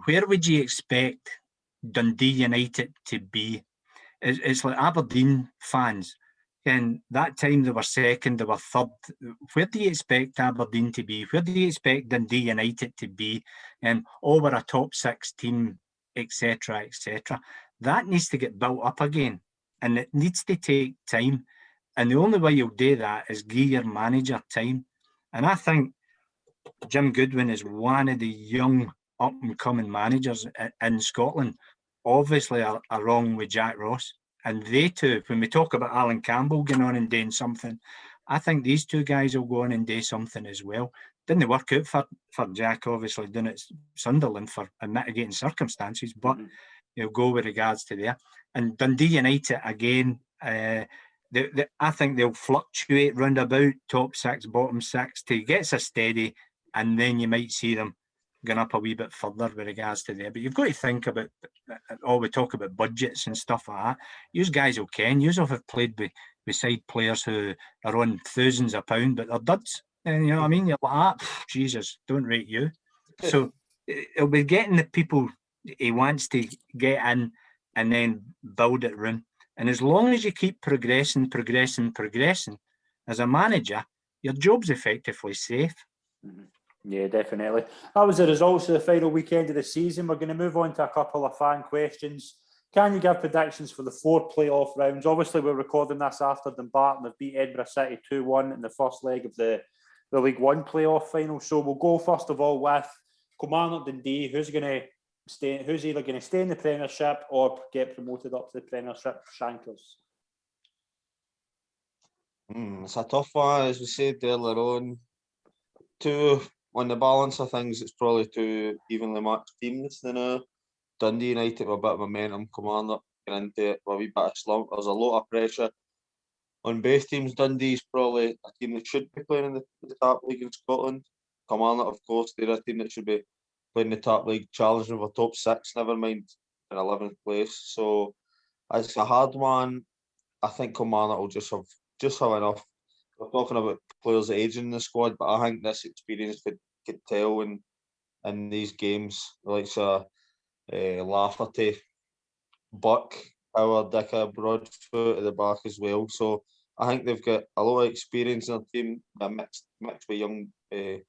Where would you expect Dundee United to be? It's like Aberdeen fans. And that time they were 2nd, they were 3rd. Where do you expect Aberdeen to be? Where do you expect Dundee United to be? Over a top 6 team, etc., etc. That needs to get built up again, and it needs to take time. And the only way you'll do that is give your manager time. And I think Jim Goodwin is one of the young up-and-coming managers in Scotland. Obviously, along with Jack Ross. And they too, when we talk about Alan Campbell going on and doing something, I think these 2 guys will go on and do something as well. Didn't work out for Jack, obviously, doing it Sunderland for mitigating circumstances, but he'll go with regards to there. And Dundee United, again, I think they'll fluctuate round about top 6, bottom 6 till it gets a steady, and then you might see them going up a wee bit further with regards to there. But you've got to think about, we talk about budgets and stuff like that. You guys have played with side players who are on thousands of pounds, but they're duds. And you know what I mean? You're like, Jesus, don't rate you. So it'll be getting the people he wants to get in and then build it round. And as long as you keep progressing, as a manager, your job's effectively safe. Yeah, definitely. That was the results of the final weekend of the season. We're going to move on to a couple of fan questions. Can you give predictions for the 4 playoff rounds? Obviously, we're recording this after Dumbarton have beat Edinburgh City 2-1 in the first leg of the League One playoff final. So we'll go first of all with Kilmarnock Dundee. Who's either going to stay in the Premiership or get promoted up to the Premiership? Shankers. It's a tough one, as we said earlier on. 2 on the balance of things, it's probably 2 evenly matched teams. Dundee United with a bit of momentum, Kilmarnock getting into it with a wee bit of slump. There's a lot of pressure on both teams. Dundee's probably a team that should be playing in the top league in Scotland. Kilmarnock, of course, they're a team that should be playing the top league, challenging for top 6, never mind in 11th place. So it's a hard one. I think Kilmarnock will just have enough. We're talking about players aging in the squad, but I think this experience could tell in these games. Like Lafferty, Buck, Howard, Dicker, Broadfoot at the back as well. So I think they've got a lot of experience in their team, mixed with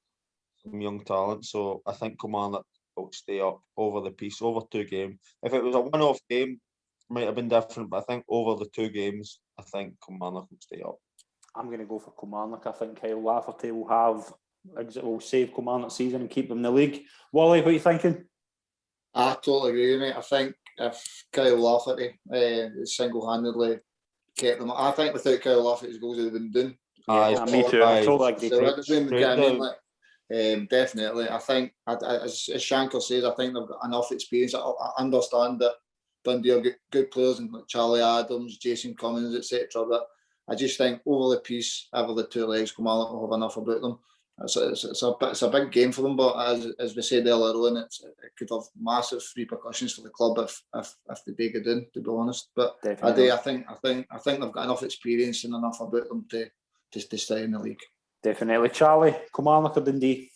some young talent. So I think Kilmarnock will stay up over the piece, over 2 games. If it was a one-off game, it might have been different, but I think over the 2 games, I think Kilmarnock will stay up. I'm going to go for Kilmarnock. I think Kyle Lafferty will save Kilmarnock's season and keep them in the league. Wally, what are you thinking? I totally agree, mate. I think if Kyle Lafferty single-handedly kept them, I think without Kyle Lafferty's goals, they would have been done. Me too. I totally agree. Definitely. I think, as Shankland says, I think they've got enough experience. I understand that Dundee have got good players like Charlie Adams, Jason Cummins, etc. But I just think over the piece, over the 2 legs, Kilmarnock will have enough about them. It's a big game for them, but as we said earlier on, it could have massive repercussions for the club if they do go down, to be honest. But I think they've got enough experience and enough about them to stay in the league. Definitely. Charlie, Kilmarnock or Dundee?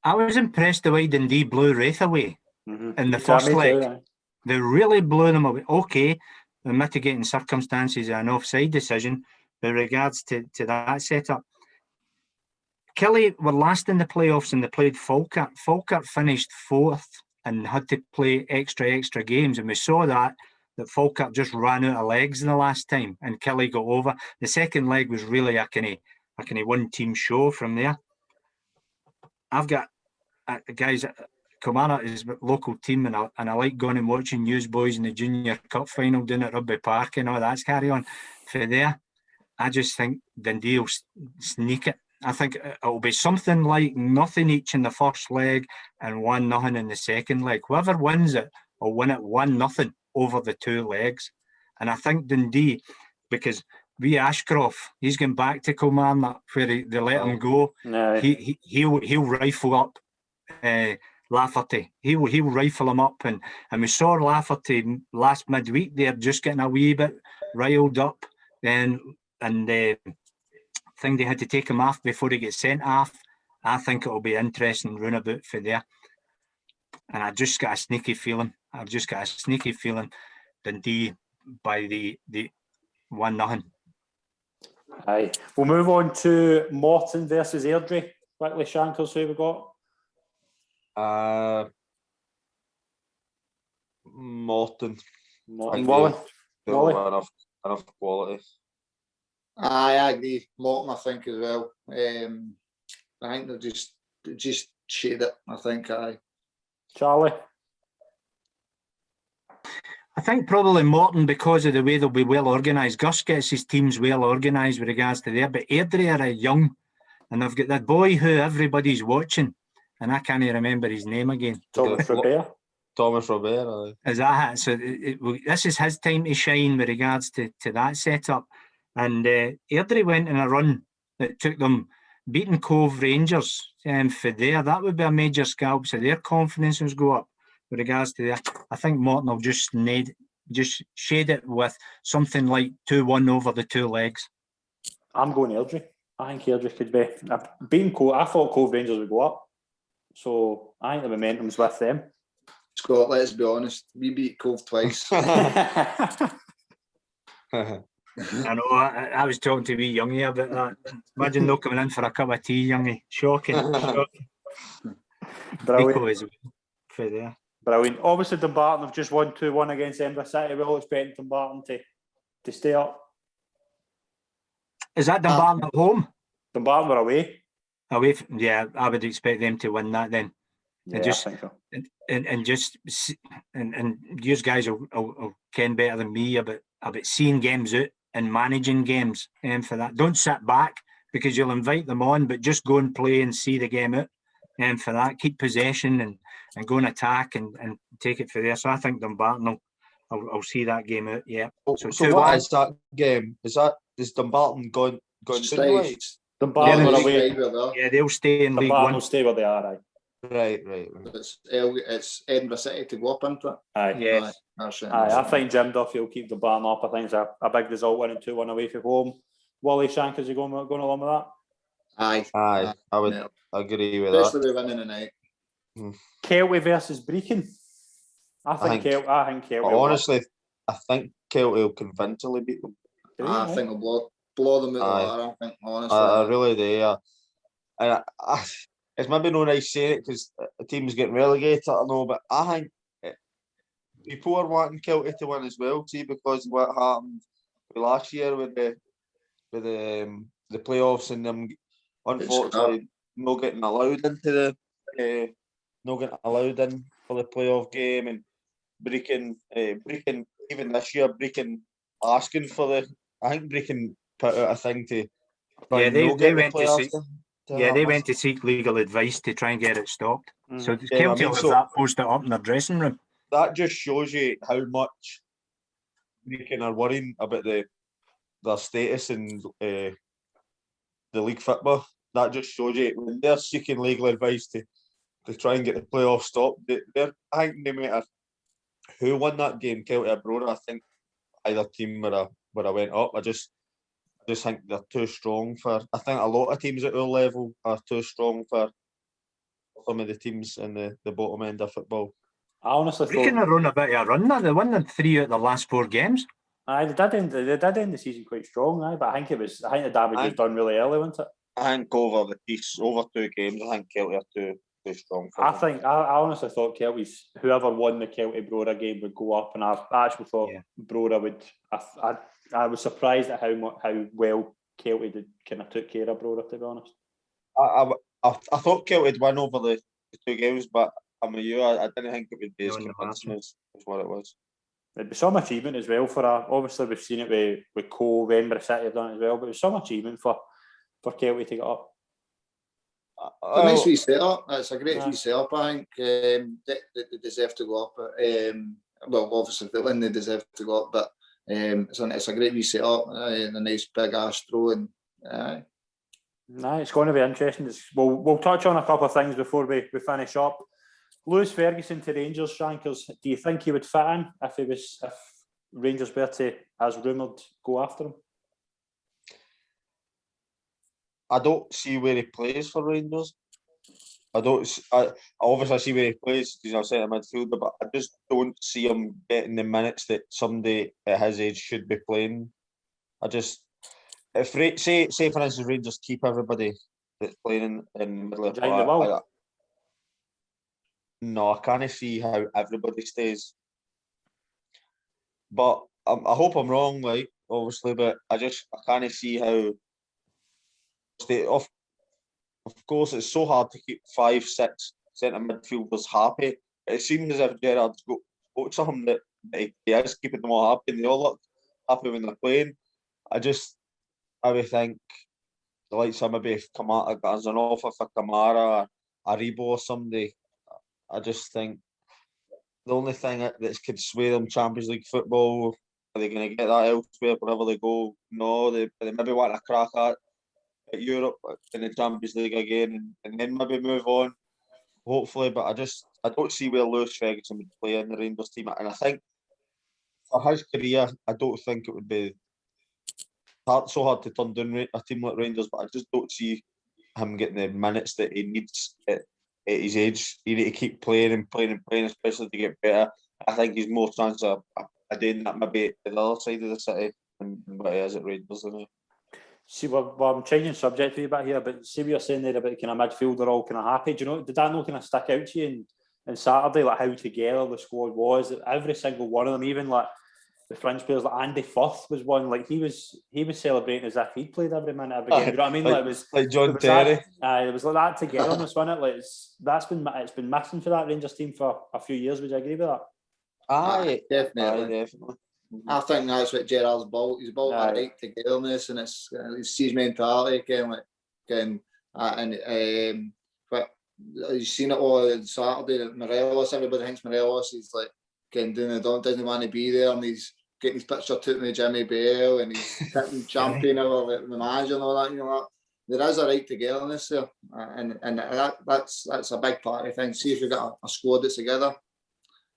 I was impressed the way Dundee blew Wraith away in the first leg. Too, They really blew them away. Okay, the mitigating circumstances are an offside decision with regards to that setup. Killie were last in the playoffs and they played Falkirk. Falkirk finished 4th and had to play extra games. And we saw that Falkirk just ran out of legs in the last time and Killie got over. The second leg was really a kind of one-team show from there. I've got guys, Kilmarnock is a local team and I like going and watching Newsboys in the Junior Cup final down at Rugby Park and all that's carry on. For there, I just think Dundee will sneak it. I think it'll be something like nothing each in the first leg and 1-0 in the second leg. Whoever wins it will win it 1-0 over the 2 legs. And I think Dundee, because Ashcroft, he's going back to Kilmarnock where they let him go. No. He'll rifle up Lafferty. He'll rifle him up. And we saw Lafferty last midweek there just getting a wee bit riled up. And thing they had to take him off before he gets sent off. I think it'll be interesting roundabout for there. And I just got a sneaky feeling. Dundee by the 1-0. Aye. We'll move on to Morton versus Airdrie. Quickly, Shankers, who we got? Morton. Wally? Enough quality. I agree. Morton, I think, as well. I think they just shade it. I think. Charlie? I think probably Morton because of the way they'll be well organised. Gus gets his teams well organised with regards to there, but Airdrie are young and they've got that boy who everybody's watching and I can't remember his name again. Thomas Robert. Is that it? So this is his time to shine with regards to that setup. And Airdrie went in a run that took them beating Cove Rangers for there. That would be a major scalp, so their confidence will go up with regards to that. I think Morton will just shade it with something like 2-1 over the 2 legs. I'm going Airdrie. I think Airdrie could be beating Cove. I thought Cove Rangers would go up, so I think the momentum's with them. Scott, let's be honest, we beat Cove twice. I know, I was talking to wee Youngie about that. Imagine not coming in for a cup of tea, Youngie. Shocking. Brilliant. For there. Brilliant. Obviously, Dumbarton have just won 2-1 against Edinburgh City. We're all expecting Dumbarton to stay up. Is that Dumbarton at home? Dumbarton were away. Yeah, I would expect them to win that then. Yeah, I think so. And you guys will ken better than me about seeing games out and managing games. And for that, don't sit back because you'll invite them on, but just go and play and see the game out. And for that, keep possession and go and attack and take it for there. So I think Dumbarton I'll see that game out. Yeah. So, So what 2-1. is that game? Is Dumbarton gone down? Right? Dumbarton Yeah, were they- away. Yeah, they'll stay in League Dumbarton One. will stay where they are. Aye. Right. It's Edinburgh City to go up into it. Aye. Yes. That's it. Aye, I think Jim Duffy will keep Dumbarton up. I think it's a big result, winning 2-1 away from home. Willie Shankland, is he going along with that? Aye. I would Yeah. agree with that. Especially with winning tonight. Kelty versus Brecon. I think Kelty. But honestly, I think Kelty will convincingly beat them. I think we'll blow them out the water. I think, honestly. I really do. Yeah. And it's maybe no nice saying it because the team's getting relegated. I know, but I think people are wanting Kelty to win as well. See, because of what happened last year with the playoffs and them, unfortunately, not getting allowed into the not getting allowed in for the playoff game, and Brecon even this year Brecon asking for the. I think Brecon put out a thing to. Yeah, they went to playoffs seek. Yeah, they went to seek legal advice to try and get it stopped. So Kelty will have that posted up in their dressing room. That just shows you how much Brecon are worrying about their status in the league football. That just shows you when they're seeking legal advice to try and get the playoffs stopped. I think no matter who won that game, Kelty or Brora, I think either team would have went up. I just think they're too strong for. I think a lot of teams at our level are too strong for some of the teams in the bottom end of football. I honestly Brecon are on a bit of a run now. They won 3 out of the last 4 games. Aye, they did end the season quite strong. Aye, but I think the damage was done really early, wasn't it? I think over 2 games, I think Kelty are too strong for them. I honestly thought Kelty's whoever won the Kelty Brora game would go up, and I actually thought Brora would. I was surprised at how well Kelty did kind of took care of Brora, to be honest. I thought Kelty would win over the 2 games, but I'm with you. I didn't think it would be as convincing as what it was. It'd be some achievement as well for obviously we've seen it with Cove, Edinburgh City have done it as well, but it's some achievement for Kelty to get up. It's a nice wee setup. It's a great wee setup. I think they deserve to go up. Well, obviously if they win, they deserve to go up. But it's a great wee setup. A nice big ass throw, and it's going to be interesting. We'll touch on a couple of things before we finish up. Lewis Ferguson to Rangers, Shankers. Do you think he would fit in if Rangers were to, as rumoured, go after him? I don't see where he plays for Rangers. I obviously see where he plays because I'm centre midfielder, but I just don't see him getting the minutes that somebody at his age should be playing. Say for instance Rangers keep everybody that's playing in the middle of the park. No, I can't see how everybody stays. But I hope I'm wrong, like obviously, but I can't see how. Of course, it's so hard to keep 5-6 centre midfielders happy. It seems as if Gerrard's got something that he is keeping them all happy, and they all look happy when they're playing. I would think the likes of maybe Kamara, as an offer for Kamara, Aribo or somebody. I just think the only thing that could sway them Champions League football, are they going to get that elsewhere wherever they go? No, they maybe want to crack at Europe in the Champions League again, and then maybe move on, hopefully. But I don't see where Lewis Ferguson would play in the Rangers team, and I think for his career, I don't think it would be so hard to turn down a team like Rangers. But I just don't see him getting the minutes that he needs at his age. You need to keep playing and playing and playing, especially to get better. I think he's more chance of doing that maybe at the other side of the city than what he is at Rangers. See, I'm changing subject for you a bit here, but see what you're saying there about kind of midfielder all kind of happy. Do you know, did that not kind of stick out to you in Saturday, like how together the squad was? Every single one of them, even like the French players, like Andy Firth was one. Like he was celebrating as if he'd played every minute, every game. You know what I mean? Like it was like John Terry. It was like that togetherness, wasn't it? Like it's been missing for that Rangers team for a few years. Would you agree with that? Aye, definitely. Definitely. I think that's what Gerrard's built. He's built that right togetherness, and it's his mentality, but you've seen it all on Saturday. Morelos, everybody thinks Morelos is like doesn't want to be there, and he's getting his picture taken with Jimmy Bell, and he's sitting champagne over the manager and all that. You know, there is a right togetherness there, and that's a big part of things. See if you've got a squad that's together,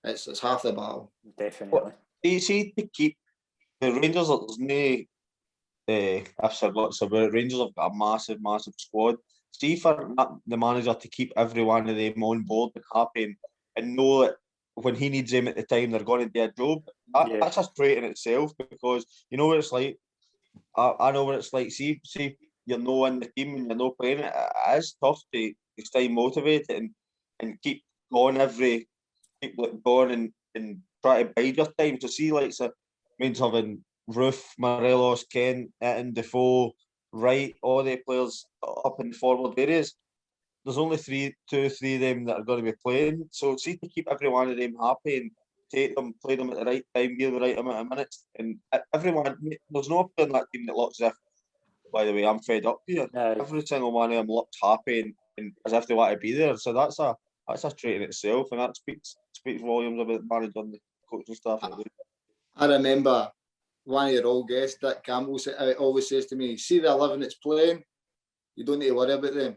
it's half the battle. Definitely. See to keep the Rangers, there's no I've said lots about it. Rangers have got a massive squad. See for the manager to keep every one of them on board and happy and know that when he needs them at the time, they're going to do a job. That's a trait in itself, because you know what it's like. I know what it's like. See, you're not in the team and you're not playing it. It is tough to stay motivated and keep going and try to bide your time. To see like so means having Roof, Morelos, Kent, Itten, Defoe, Wright, all the players up in the forward areas. There's only two or three of them that are going to be playing. So see to keep every one of them happy and take them, play them at the right time, give the right amount of minutes. And everyone, there's no player in that team that looks as if, by the way, I'm fed up here. Every single one of them looks happy and as if they want to be there. So that's a trait in itself, and that speaks volumes about the manager and the coaching staff. I remember one of your old guests, Dick Campbell, always says to me, see the 11 that's playing, you don't need to worry about them.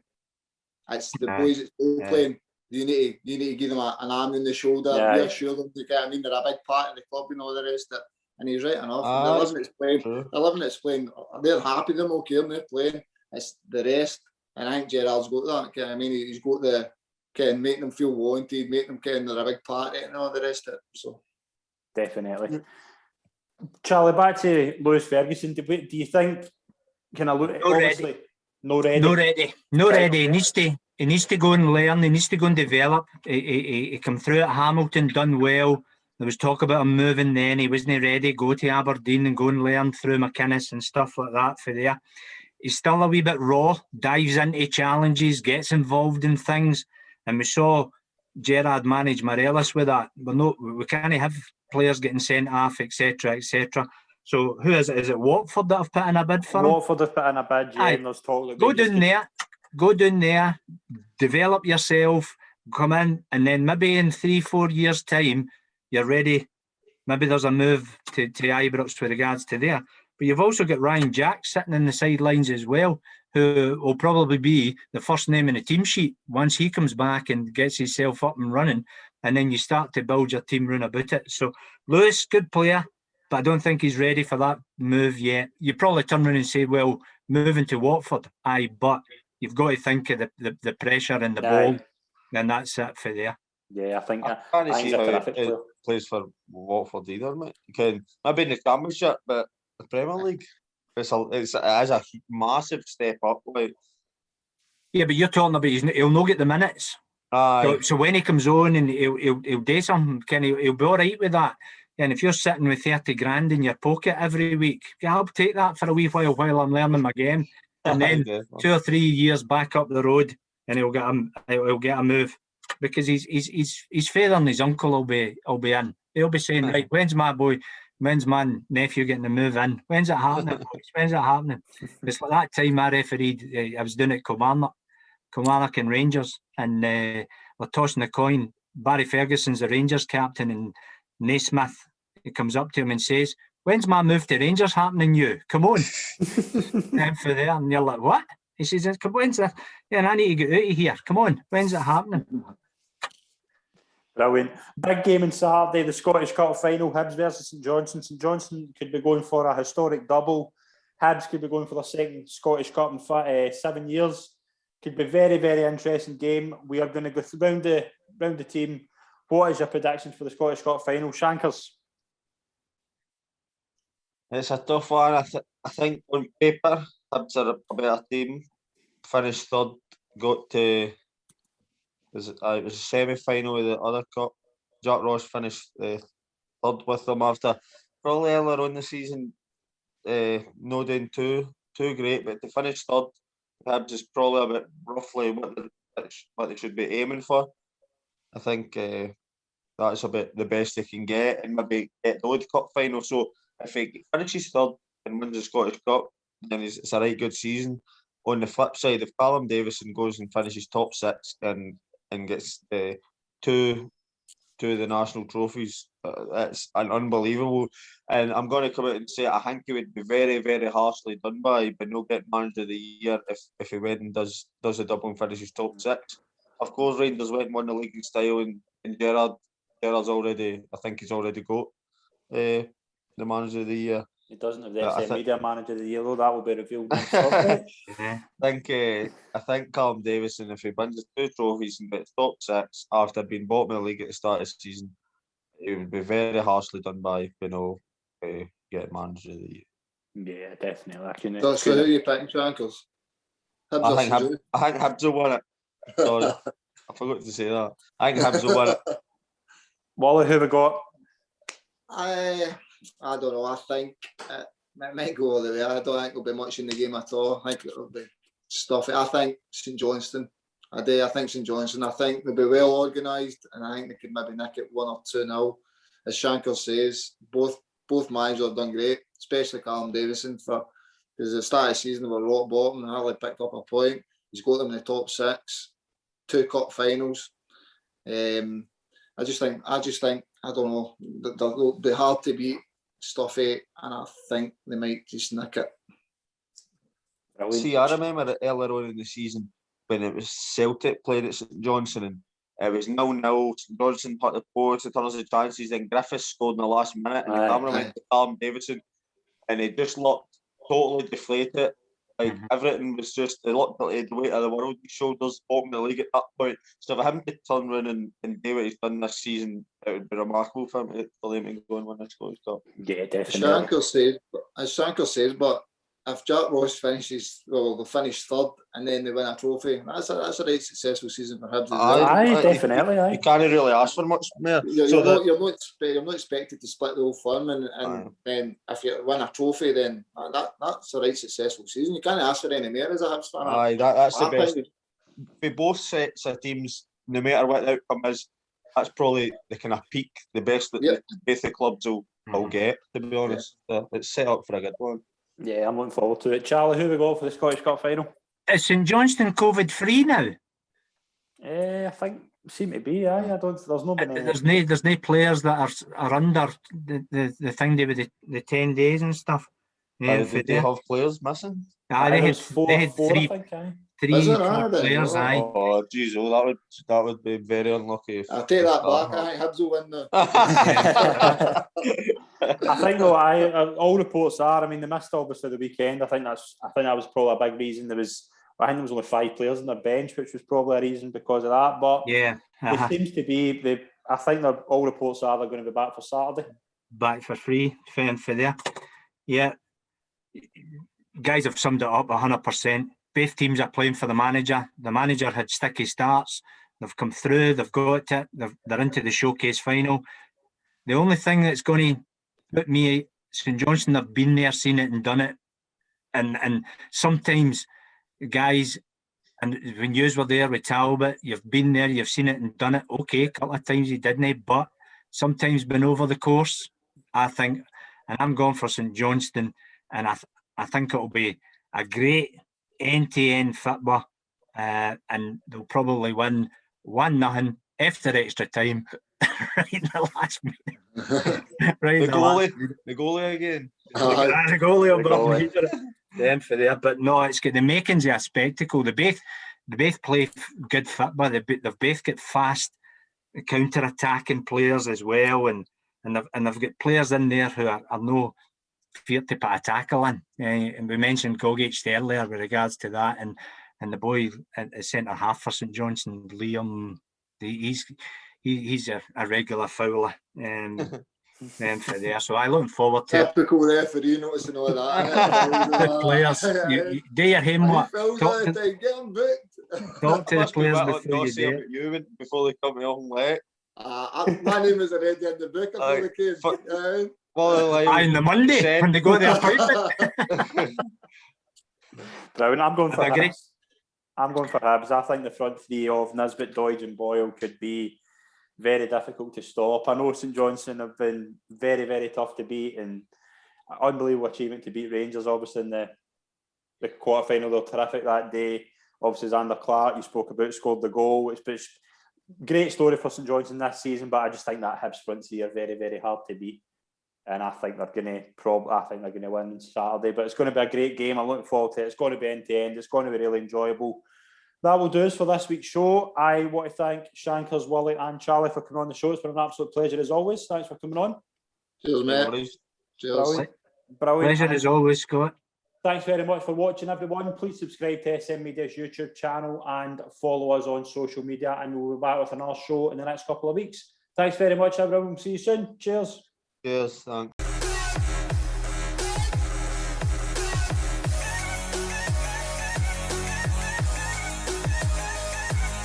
It's the boys that's playing. You need to give them an arm in the shoulder, reassure them. You get, I mean, they're a big part of the club and all the rest of it. And he's right enough. The 11 that's playing, they're happy, they're okay, and they're playing. It's the rest. And I think Gerard's got that. I mean, he's got the make them feel wanted, make them they're a big part of it and all the rest of it. So definitely. Charlie, back to Lewis Ferguson. Do you think not ready? He needs to go and learn. He needs to go and develop. He come through at Hamilton, done well. There was talk about him moving then. He wasn't ready. Go to Aberdeen and go and learn through McInnes and stuff like that for there. He's still a wee bit raw. Dives into challenges, gets involved in things. And we saw Gerard manage Morelos with that. We can't have players getting sent off, etc., etc. So who is it? Is it Watford that have put in a bid for him? Watford have put in a bid, yeah. And there's talk that go down there, develop yourself, come in, and then maybe in 3-4 years' time, you're ready. Maybe there's a move to Ibrox with regards to there. But you've also got Ryan Jack sitting in the sidelines as well, who will probably be the first name in the team sheet once he comes back and gets himself up and running. And then you start to build your team round about it. So Lewis, good player, but I don't think he's ready for that move yet. You probably turn around and say, well, moving to Watford, but you've got to think of the pressure and the ball, and that's it for there. Yeah, I think I can't see how he plays for Watford either, mate. You can maybe in the Championship, but the Premier League, it is a massive step up. Like, yeah, but you're talking about he'll not get the minutes. So when he comes on and he'll do something, he'll be all right with that. And if you're sitting with 30 grand in your pocket every week, I'll take that for a wee while I'm learning my game. And then 2 or 3 years back up the road, and he'll get a move, because he's feathering his uncle will be in. He'll be saying, right, when's my nephew getting the move in? When's it happening? When's it happening? It's like that time I refereed. I was doing it at Kilmarnock and Rangers, and we're tossing the coin. Barry Ferguson's the Rangers captain, and Naismith, he comes up to him and says, when's my move to Rangers happening, you? Come on. And for there, and you're like, what? He says, come on, sir. Yeah, and I need to get out of here. Come on, when's it happening? Brilliant. Big game on Saturday, the Scottish Cup final, Hibs versus St Johnstone. St Johnstone could be going for a historic double. Hibs could be going for the second Scottish Cup in 7 years. Could be very, very interesting game. We are going to go round the team. What is your predictions for the Scottish Cup final, Shankers? It's a tough one. I think on paper, Hibs are a better team. Finished third, got to it was a semi-final of the other cup. Jack Ross finished third with them after probably earlier on the season, no doing too great, but to finish third, Hibs is probably a bit roughly what they should be aiming for. I think that's about the best they can get, and maybe get the League Cup final. So if he finishes third and wins the Scottish Cup, then it's a right good season. On the flip side, if Callum Davison goes and finishes top 6 and gets 2 two of the national trophies. It's unbelievable. And I'm going to come out and say I think he would be very, very harshly done by no getting manager of the year if he went and does the double and finishes top 6. Of course, Rangers went and won the league in style, and Gerrard's already, I think he's already got the manager of the year. He doesn't have the I SM Media manager of the year, though. That will be revealed next Thursday. I think Callum Davison, if he wins his 2 trophies and gets top 6 after being bottom of the league at the start of the season, he would be very harshly done by get manager of the year. Yeah, definitely. So who are you picking, Shankles? I think Hibs will win it. Sorry, I forgot to say that. I think Hibs will win it. Wally, who have we got? I don't know. I think it might go all the way. I don't think there'll be much in the game at all. I think it'll be stuffy. I think St Johnstone. I think St Johnstone. I think they'll be well organised, and I think they could maybe nick it 1 or 2-0. As Shankar says, both managers have done great, especially Callum Davison, because at the start of the season they were rock bottom and hardly picked up a point. He's got them in the top 6, 2 cup finals. I just think I don't know. They'll be hard to beat, stuffy, and I think they might just nick it. See, I remember it earlier on in the season when it was Celtic playing at St Johnstone and it was 0-0. St Johnstone put the post to turn the chances, then Griffiths scored in the last minute and the camera went to Callum Davidson and he just looked totally deflated. Like everything was just, they looked like the weight of the world on his shoulders, bottom of the league at that point. So for him to turn around and do what he's done this season, it would be remarkable for him to go and win the Scottish Cup. Yeah, definitely. As Shankar says, but if Jack Ross finishes, well, they'll finish 3rd and then they win a trophy. That's a right successful season for Hibs. Definitely. You can't really ask for much more. You're not expected to split the whole firm, and then if you win a trophy, then that's a right successful season. You can't ask for any more as a Hibs fan. That's the best. For both sets of teams, no matter what the outcome is, that's probably the kind of peak, the best that both the clubs will get, to be honest. It's set up for a good one. Yeah, I'm looking forward to it. Charlie, who we got for the Scottish Cup final? Is St Johnstone COVID-free now? I think seem to be. I don't. There's no. There's no players that are under the thing they with the 10 days and stuff. Yeah, did they have players missing? They had four, 3 I think, players. Oh, geez, that would be very unlucky. I'll take that back. I think Hibs will win now. I think though, all reports are. I mean, they missed obviously the weekend. I think that was probably a big reason. I think there was only 5 players on their bench, which was probably a reason because of that. But it seems to be. I think all reports are they're going to be back for Saturday. Back for free, for there. Yeah, guys have summed it up 100%. Both teams are playing for the manager. The manager had sticky starts. They've come through. They've got it. They're into the showcase final. The only thing that's going to put me, St Johnstone have been there, seen it and done it. And sometimes, guys, and when you were there with Talbot, you've been there, you've seen it and done it. Okay, a couple of times you didn't, but sometimes been over the course, I think. And I'm going for St Johnstone. And I think it'll be a great end-to-end football, and they'll probably win 1-0 after extra time, right in the last minute. The goalie again. The goalie. Them for there, but no, it's got the makings of a spectacle. They both play good football. They've both got fast counter-attacking players as well, and they've got players in there who are no fear to put a tackle in. And we mentioned Gogic earlier with regards to that, and the boy at centre half for St Johnstone, Liam, he's a regular fouler. For there, so I look forward to typical referee noticing all that. Players, you do your homework. Talk to the players before you do it. Before they come off late. My name is already in the book. I came. In the Monday when they go there. Brilliant. I'm going for Hibs. I think the front three of Nisbet, Doidge and Boyle could be very difficult to stop. I know St Johnstone have been very, very tough to beat, and unbelievable achievement to beat Rangers, obviously, in the quarter-final. They were terrific that day. Obviously, Xander Clark, you spoke about, scored the goal. It's great story for St Johnstone this season, but I just think that Hibs front three are very, very hard to beat. And I think they're going to win on Saturday. But it's going to be a great game. I'm looking forward to it. It's going to be end to end. It's going to be really enjoyable. That will do us for this week's show. I want to thank Shankers, Willie and Charlie for coming on the show. It's been an absolute pleasure as always. Thanks for coming on. Cheers, mate. Cheers. Brilliant. Pleasure as always, Scott. Thanks very much for watching, everyone. Please subscribe to SM Media's YouTube channel and follow us on social media. And we'll be back with another show in the next couple of weeks. Thanks very much, everyone. See you soon. Cheers. Cheers, thanks.